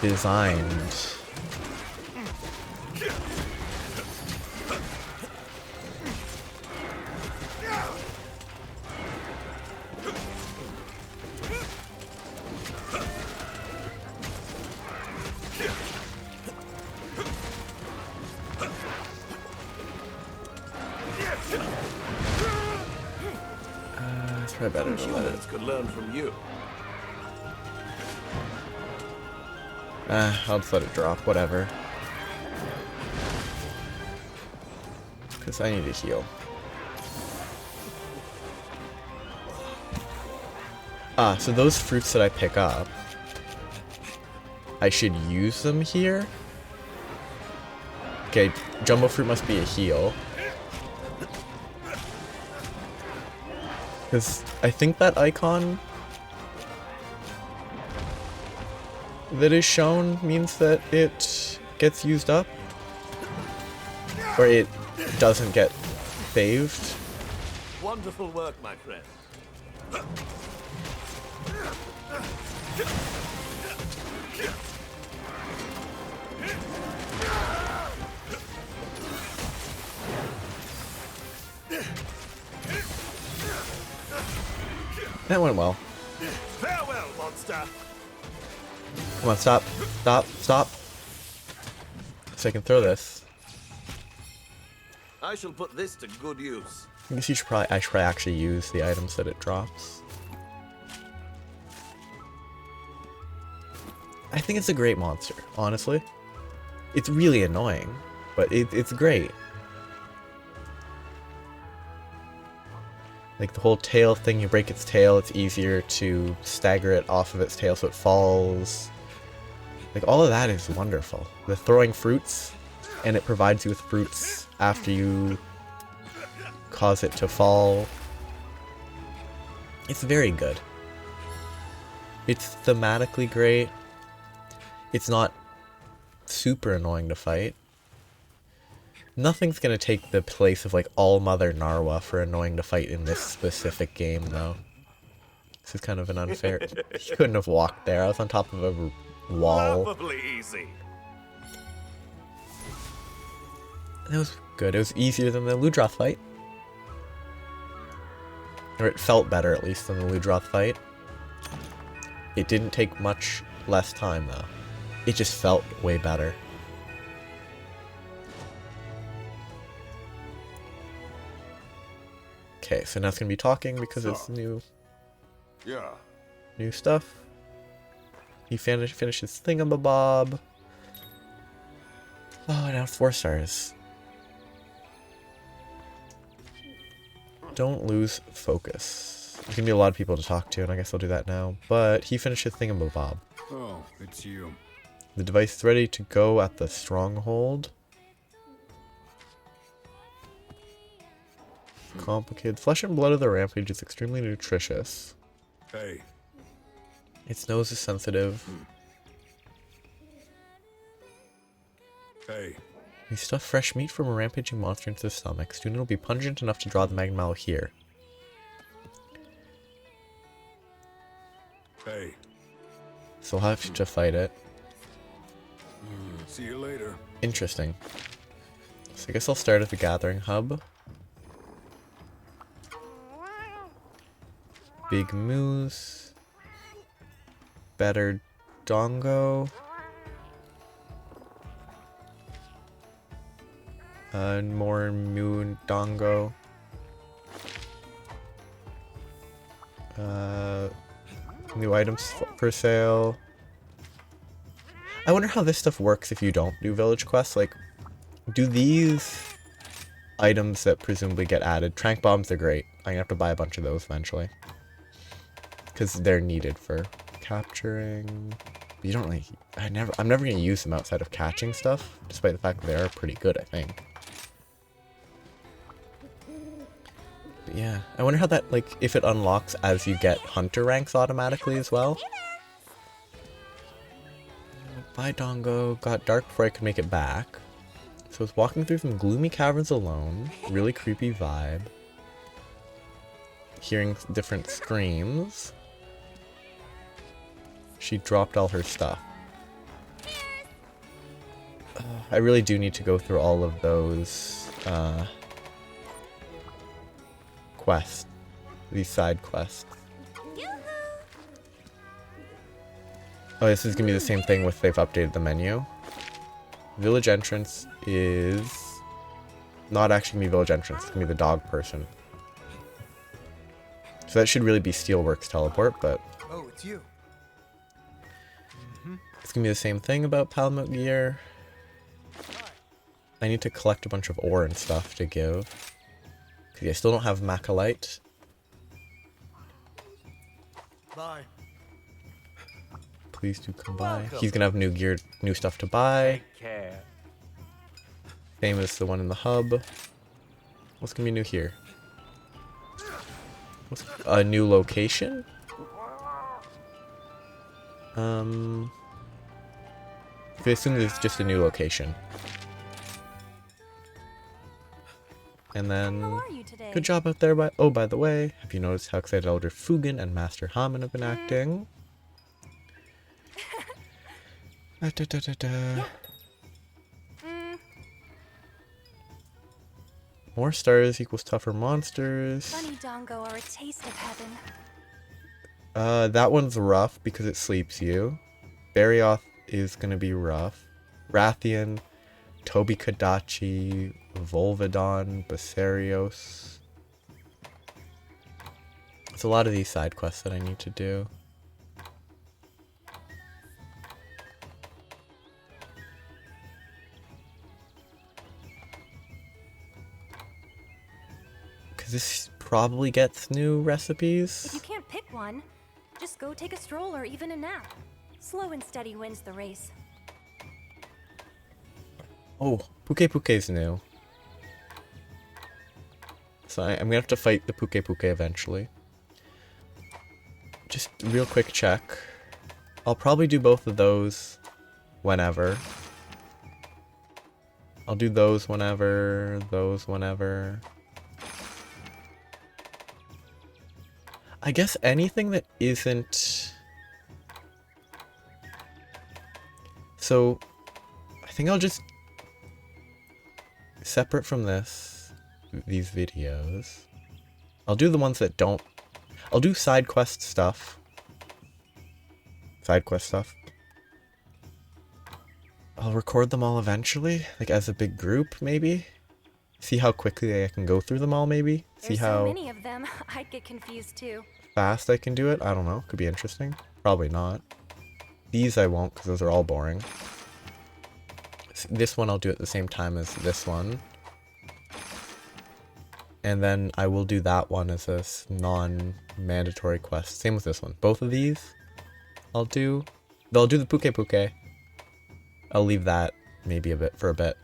designed. It's probably better to let it. Humans could learn from you. I'll just let it drop, whatever. Because I need to heal. So those fruits that I pick up, I should use them here. Okay, jumbo fruit must be a heal. Because I think that icon that is shown means that it gets used up. Or it doesn't get saved. Wonderful work, my friend. That went well. Farewell, monster. Come on, stop. Stop. Stop. So I can throw this. I shall put this to good use. I guess I should probably actually use the items that it drops. I think it's a great monster, honestly. It's really annoying, but it's great. Like the whole tail thing, you break its tail, it's easier to stagger it off of its tail so it falls. Like all of that is wonderful. The throwing fruits, and it provides you with fruits after you cause it to fall. It's very good. It's thematically great. It's not super annoying to fight. Nothing's gonna take the place of like All Mother Narwa for annoying to fight in this specific game though. This is kind of an unfair... He couldn't have walked there, I was on top of a wall. Lovely easy. It was good, it was easier than the Ludroth fight. Or it felt better at least than the Ludroth fight. It didn't take much less time though. It just felt way better. Okay, so now it's gonna be talking because it's new stuff. He finished his thingamabob. Oh, now 4 stars. Don't lose focus. There's gonna be a lot of people to talk to, and I guess I'll do that now. But he finished his thingamabob. Oh, it's you. The device is ready to go at the stronghold. Complicated. Flesh and blood of the rampage is extremely nutritious. Hey. Its nose is sensitive. Hey. We stuff fresh meat from a rampaging monster into the stomach. Soon it'll be pungent enough to draw the magma here. Hey. So I'll have to fight it. See you later. Interesting. So I guess I'll start at the gathering hub. Big Moose. Better Dongo. More Moon Dongo. New items for sale. I wonder how this stuff works if you don't do village quests. Like, do these items that presumably get added, trank bombs are great. I'm gonna have to buy a bunch of those eventually. Because they're needed for capturing. You don't really, I'm never gonna use them outside of catching stuff, despite the fact that they are pretty good, I think. But yeah, I wonder how that, like, if it unlocks as you get hunter ranks automatically as well. Bye, Dongo. Got dark before I could make it back. So I was walking through some gloomy caverns alone. Really creepy vibe. Hearing different screams. She dropped all her stuff. I really do need to go through all of those quests. These side quests. Oh, this is gonna be the same thing with they've updated the menu. Village entrance is not actually gonna be village entrance, it's gonna be the dog person. So that should really be Steelworks teleport, but Oh, it's you. it's gonna be the same thing about Palamute gear. I need to collect a bunch of ore and stuff to give. Because I still don't have Macalite. Bye. Please do come by. He's gonna have new gear, new stuff to buy. Care. Same as the one in the hub. What's gonna be new here? What's a new location? I assume there's just a new location. And then, How are you today? good job out there. By the way, have you noticed how excited Elder Fugan and Master Haman have been acting? More stars equals tougher monsters. Bunny Dongo are a taste of heaven. That one's rough because it sleeps you. Barioth is gonna be rough. Rathian, Toby Kadachi, Volvidon, Basarios. It's a lot of these side quests that I need to do. Because this probably gets new recipes. If you can't pick one, just go take a stroll or even a nap. Slow and steady wins the race. Oh, Puke Puke's new. So I'm gonna have to fight the Puke Puke eventually. Just real quick check. I'll probably do both of those whenever. I'll do those whenever, those whenever. I guess anything that isn't... So, I think I'll just... Separate from these videos, I'll do the ones that don't... I'll do side quest stuff. Side quest stuff. I'll record them all eventually, like as a big group, maybe. See how quickly I can go through them all, maybe. See There's how so many of them, I'd get confused too. fast I can do it. I don't know. Could be interesting. Probably not. These I won't, because those are all boring. This one I'll do at the same time as this one. And then I will do that one as a non-mandatory quest. Same with this one. Both of these I'll do. I'll do the Puke Puke. I'll leave that maybe for a bit.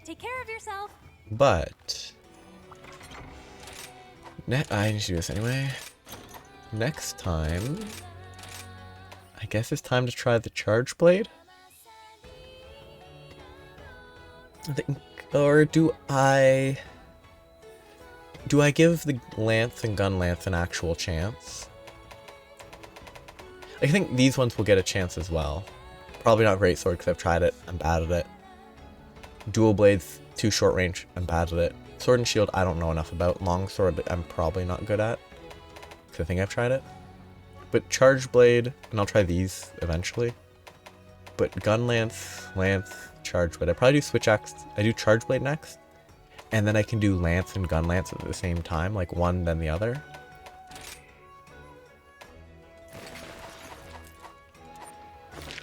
Take care of yourself. But I need to do this anyway. Next time, I guess it's time to try the Charge Blade. I think, or do I give the Lance and Gun Lance an actual chance? I think these ones will get a chance as well. Probably not Great Sword because I've tried it. I'm bad at it. Dual Blades, too short range. I'm bad at it. Sword and Shield, I don't know enough about. Long Sword, I'm probably not good at. Because I think I've tried it. But Charge Blade, and I'll try these eventually. But Gun Lance, Charge Blade. I probably do Switch Axe. I do Charge Blade next. And then I can do Lance and Gun Lance at the same time. Like one, then the other.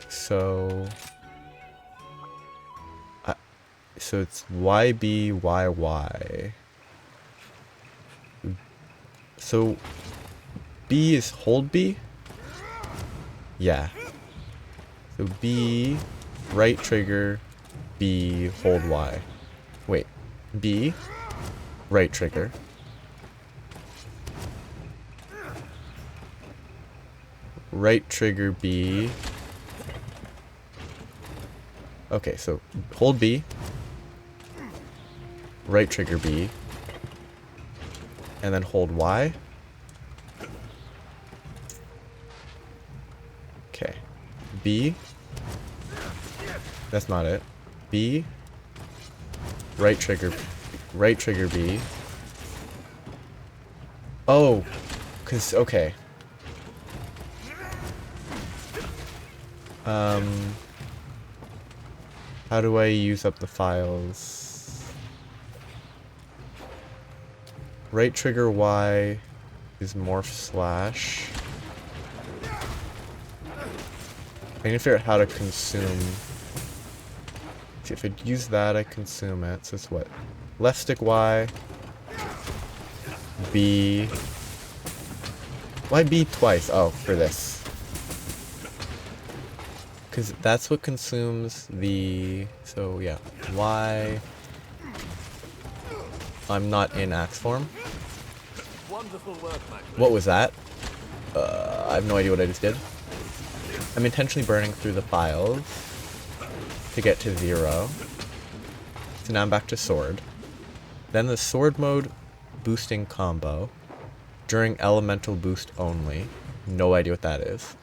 So... So it's YBYY. So B is hold B? Yeah. So B, right trigger, B, hold Y. Wait. B, right trigger. Right trigger B. Okay, so hold B. Right trigger B, and then hold Y. B. That's not it. B. Right trigger B. Oh, okay. How do I use up the files? Right trigger Y is morph slash. I need to figure out how to consume. See, if I use that, I consume it. So it's what? Left stick Y. B. Why B twice? Oh, for this. Because that's what consumes the... So, yeah. Y. I'm not in axe form. Wonderful work, my friend. What was that? I have no idea what I just did. I'm intentionally burning through the files to get to 0. So now I'm back to sword. Then the sword mode boosting combo during elemental boost only. No idea what that is.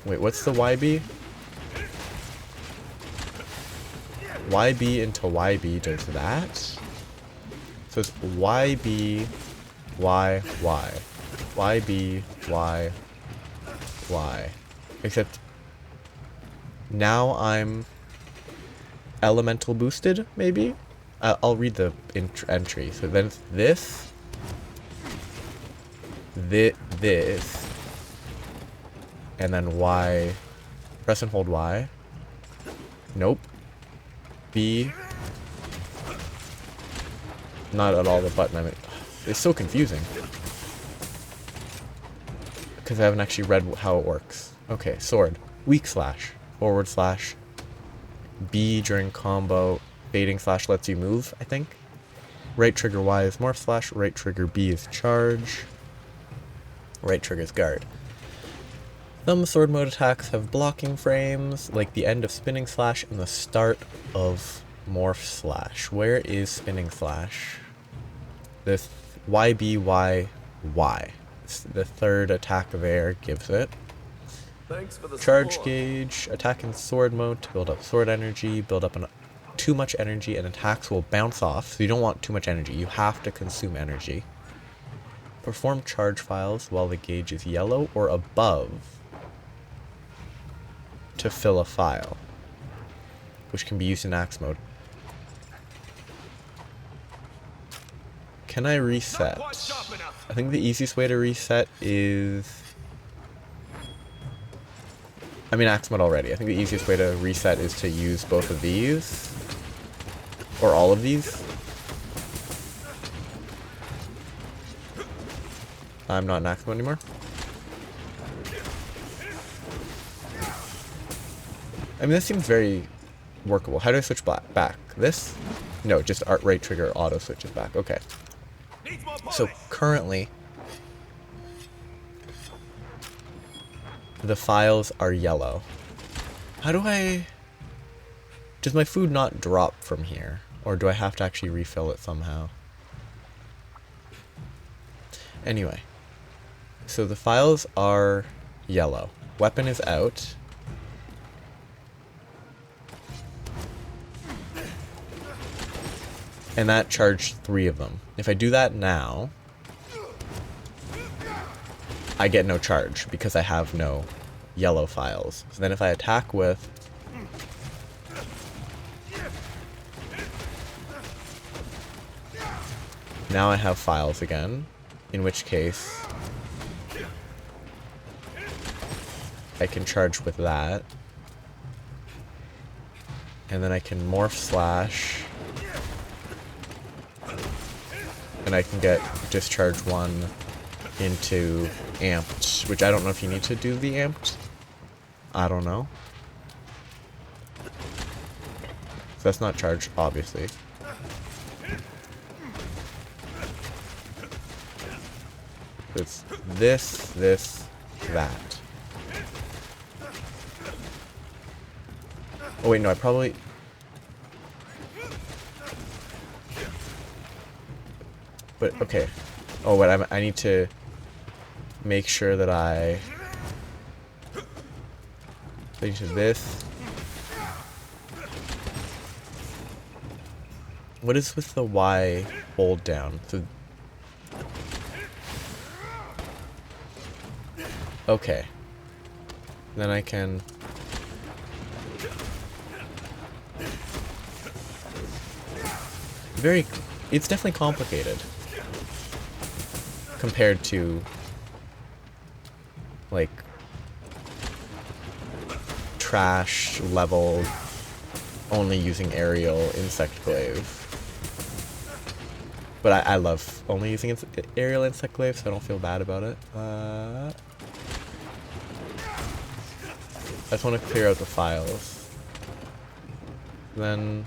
Wait, what's the YB? YB into YB does that? So it's YB, Y, Y. YB, Y, Y. Except now I'm elemental boosted, maybe? I'll read the entry. So then it's this, this, and then Y. Press and hold Y. Nope. B. Not at all the button I mean. It's so confusing. Because I haven't actually read how it works. Okay, sword. Weak slash. Forward slash. B during combo. Baiting slash lets you move, I think. Right trigger Y is morph slash. Right trigger B is charge. Right trigger is guard. Some sword mode attacks have blocking frames, like the end of spinning slash and the start of morph slash. Where is spinning slash? This YBYY. The third attack of air gives it. Thanks for the Charge support. gauge, attack in sword mode to build up sword energy, build up too much energy, and attacks will bounce off. So you don't want too much energy, you have to consume energy. Perform charge files while the gauge is yellow or above to fill a file, which can be used in axe mode. Can I reset? Not quite sharp enough. I think the easiest way to reset is... I'm in axe mode already. I think the easiest way to reset is to use both of these. Or all of these. I'm not in axe mode anymore. I mean, this seems very workable. How do I switch back? This? No, just right trigger auto switches back. Okay. Needs more polish. So currently, the files are yellow. How do I... Does my food not drop from here? Or do I have to actually refill it somehow? Anyway. So the files are yellow. Weapon is out. And that charged 3 of them. If I do that now, I get no charge because I have no yellow files. So then if I attack with... Now I have files again, in which case I can charge with that. And then I can morph slash... And I can get discharge 1 into amped, which I don't know if you need to do the amped. I don't know. So that's not charged, obviously. It's this, that. Oh wait, no, I probably... But, okay. Oh, wait, I need to make sure that I Into this. What is with the Y hold down? So, okay. Then I can... It's definitely complicated. Compared to... like... trash level... only using aerial insect glaive. But I love only using aerial insect glaive, so I don't feel bad about it. I just want to clear out the files. Then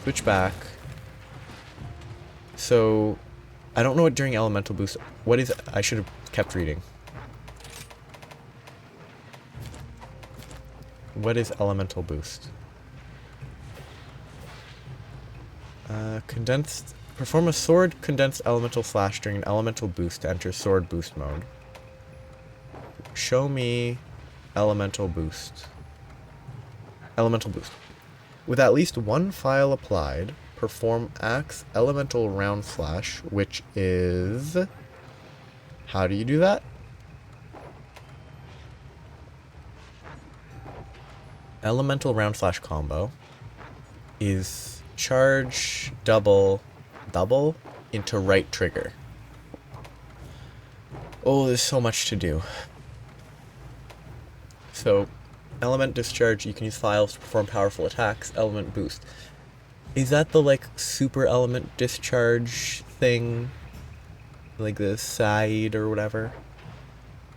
switch back. So I don't know what during elemental boost. What is? I should have kept reading. What is elemental boost? Condensed. Perform a sword condensed elemental slash during an elemental boost to enter sword boost mode. Show me elemental boost. Elemental boost. With at least one file applied, perform axe elemental round slash, which is... How do you do that? Elemental round slash combo is charge double into right trigger. Oh, there's so much to do. So, element discharge, you can use files to perform powerful attacks. Element boost. Is that the, like, super element discharge thing? Like the side or whatever?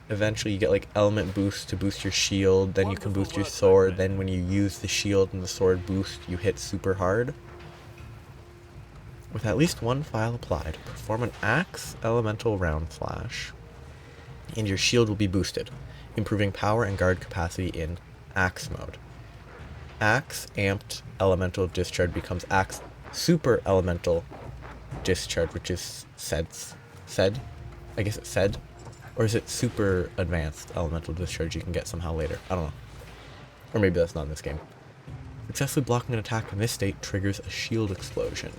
Eventually you get, like, element boost to boost your shield, then you can boost your sword, then when you use the shield and the sword boost, you hit super hard. With at least one file applied, perform an axe elemental round slash, and your shield will be boosted, improving power and guard capacity in axe mode. Axe amped elemental discharge becomes axe super elemental discharge, which is said? I guess it's said? Or is it super advanced elemental discharge you can get somehow later? I don't know. Or maybe that's not in this game. Successfully blocking an attack in this state triggers a shield explosion.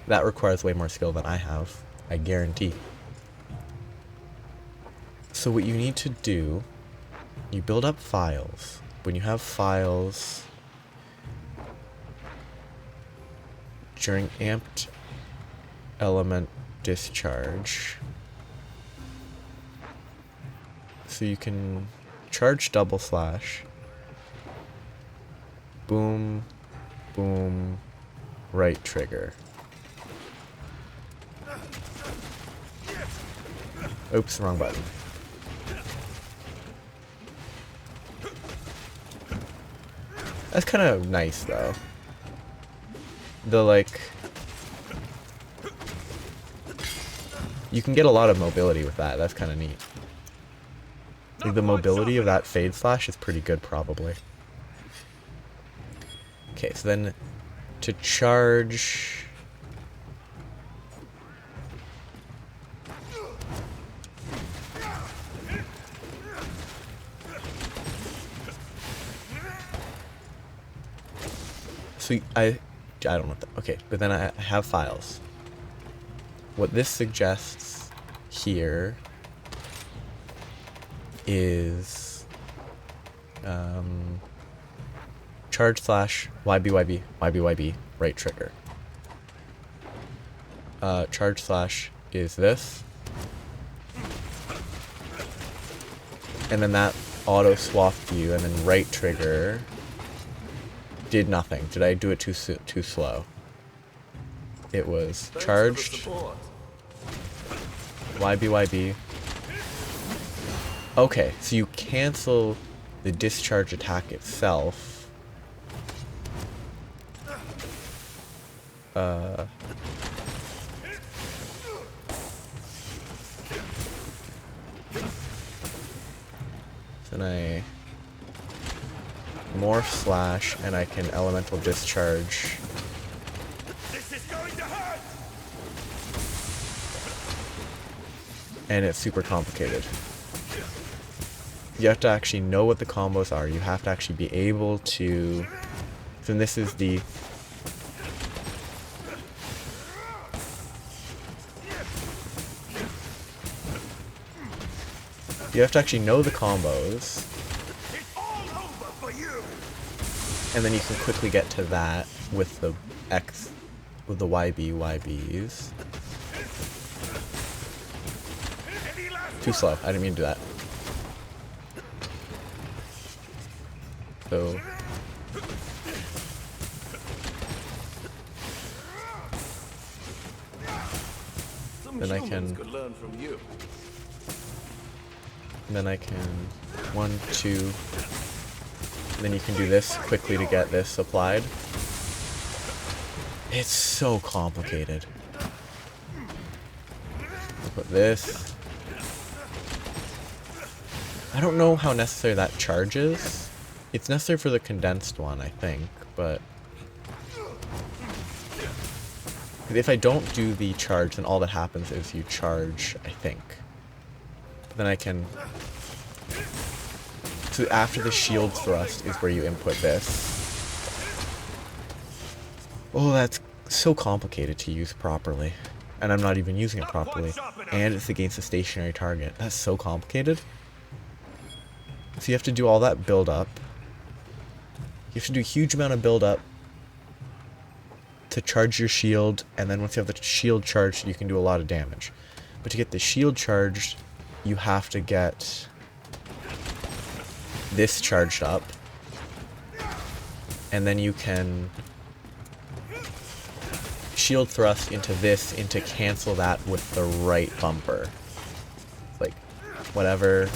That requires way more skill than I have, I guarantee. So what you need to do, you build up files. When you have files during amped element discharge, so you can charge double slash, boom, boom, right trigger. Oops, wrong button. That's kind of nice, though. The, like... You can get a lot of mobility with that. That's kind of neat. Like, the mobility of that fade slash is pretty good, probably. Okay, so then to charge... So I don't know. Okay, but then I have files. What this suggests here is charge slash YBYB right trigger. Charge slash is this, and then that auto swapped you, and then right trigger did nothing. Did I do it too slow? It was charged. YBYB. Okay, so you cancel the discharge attack itself. Then I morph slash, and I can elemental discharge. This is going to hurt. And it's super complicated. you have to actually know what the combos are. You have to actually be able to... So this is the... You have to actually know the combos. And then you can quickly get to that with the X, with the YBs. Too slow. I didn't mean to do that. So then I can. Then I can 1, 2. Then you can do this quickly to get this applied. It's so complicated. I'll put this. I don't know how necessary that charge is. It's necessary for the condensed one, I think, but... If I don't do the charge, then all that happens is you charge, I think. But then I can... So after the shield thrust is where you input this. Oh, that's so complicated to use properly. And I'm not even using it properly. And it's against a stationary target. That's so complicated. So you have to do all that build up. You have to do a huge amount of build up to charge your shield, and then once you have the shield charged, you can do a lot of damage. But to get the shield charged, you have to get this charged up, and then you can shield thrust into this to cancel that with the right bumper. Like, whatever.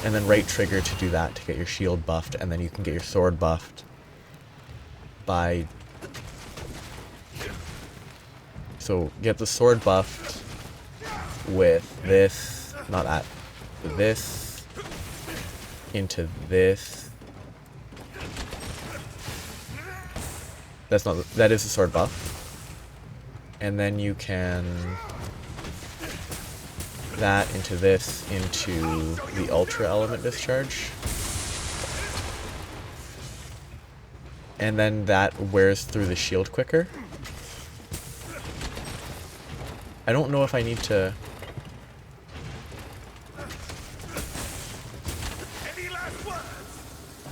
And then right trigger to do that to get your shield buffed, and then you can get your sword buffed by... So get the sword buffed with this, not that, this into this. That's not, that is the sword buff. And then you can that into this into the ultra element discharge. And then that wears through the shield quicker. I don't know if I need to...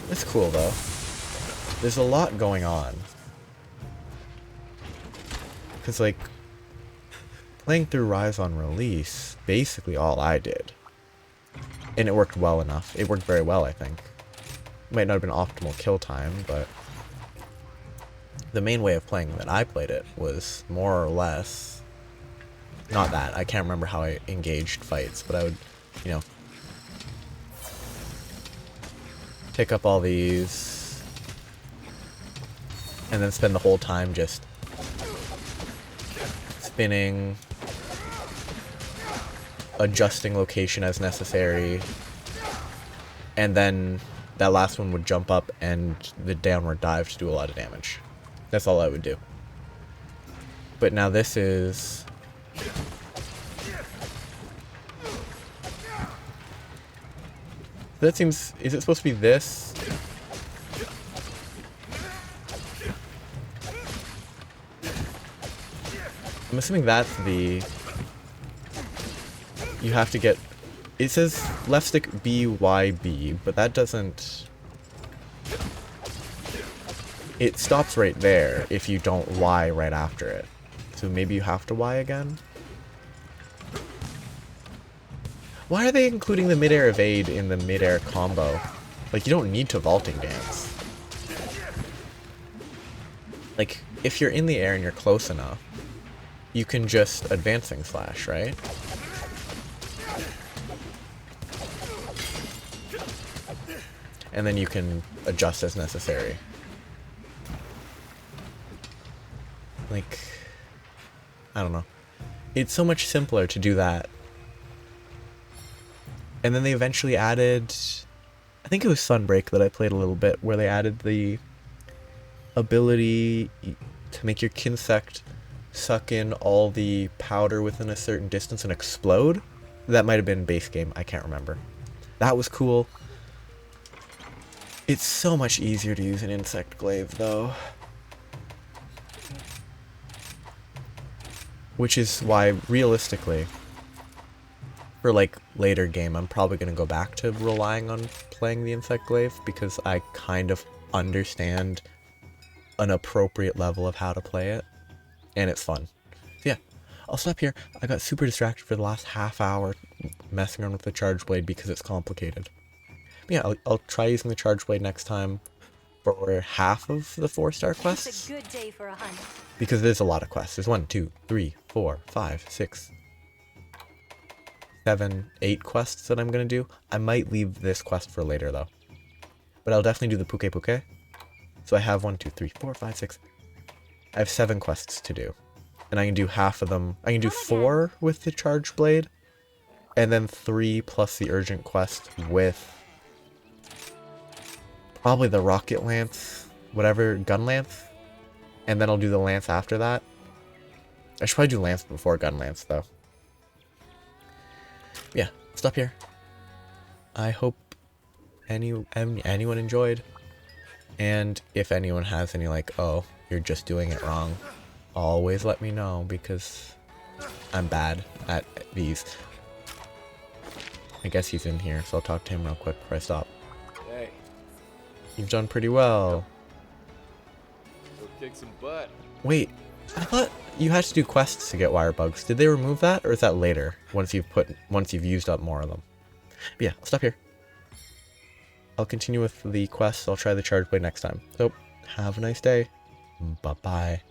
It's cool though. There's a lot going on. Because like, playing through Rise on release, basically all I did. And it worked well enough. It worked very well, I think. Might not have been optimal kill time, but... The main way of playing that I played it was more or less... Not that. I can't remember how I engaged fights, but I would, you know, pick up all these and then spend the whole time just spinning, adjusting location as necessary, and then that last one would jump up and the downward dive to do a lot of damage. That's all I would do. But now this is... That seems... Is it supposed to be this? I'm assuming that's the... You have to get... It says left stick BYB, but that doesn't... It stops right there if you don't Y right after it. So maybe you have to Y again? Why are they including the mid-air evade in the mid-air combo? Like, you don't need to vaulting dance. Like, if you're in the air and you're close enough, you can just advancing slash, right? And then you can adjust as necessary. Like, I don't know. It's so much simpler to do that. And then they eventually added, I think it was Sunbreak that I played a little bit, where they added the ability to make your Kinsect suck in all the powder within a certain distance and explode. That might have been base game, I can't remember. That was cool. It's so much easier to use an insect glaive, though. Which is why, realistically, for like later game, I'm probably going to go back to relying on playing the insect glaive, because I kind of understand an appropriate level of how to play it, and it's fun. So yeah, I'll stop here. I got super distracted for the last half hour messing around with the charge blade because it's complicated. But yeah, I'll try using the charge blade next time for half of the 4-star quests. It's a good day for a hunt. Because there's a lot of quests. There's 1, 2, 3, 4, 5, 6, 7, 8 quests that I'm going to do. I might leave this quest for later, though. But I'll definitely do the Puke Puke. So I have 1, 2, 3, 4, 5, 6. I have 7 quests to do. And I can do half of them. I can do 4 with the charge blade. And then 3 plus the urgent quest with probably the rocket lance, whatever, gun lance. And then I'll do the lance after that. I should probably do lance before gun lance, though. Yeah, stop here. I hope anyone enjoyed. And if anyone has any like, oh, you're just doing it wrong, always let me know, because I'm bad at these. I guess he's in here, so I'll talk to him real quick before I stop. Hey, You've done pretty well. go kick some butt. Wait, I thought you had to do quests to get wire bugs. Did they remove that, or is that later once you've used up more of them? But yeah, I'll stop here. I'll continue with the quests. I'll try the charge blade next time. So, have a nice day. Bye-bye.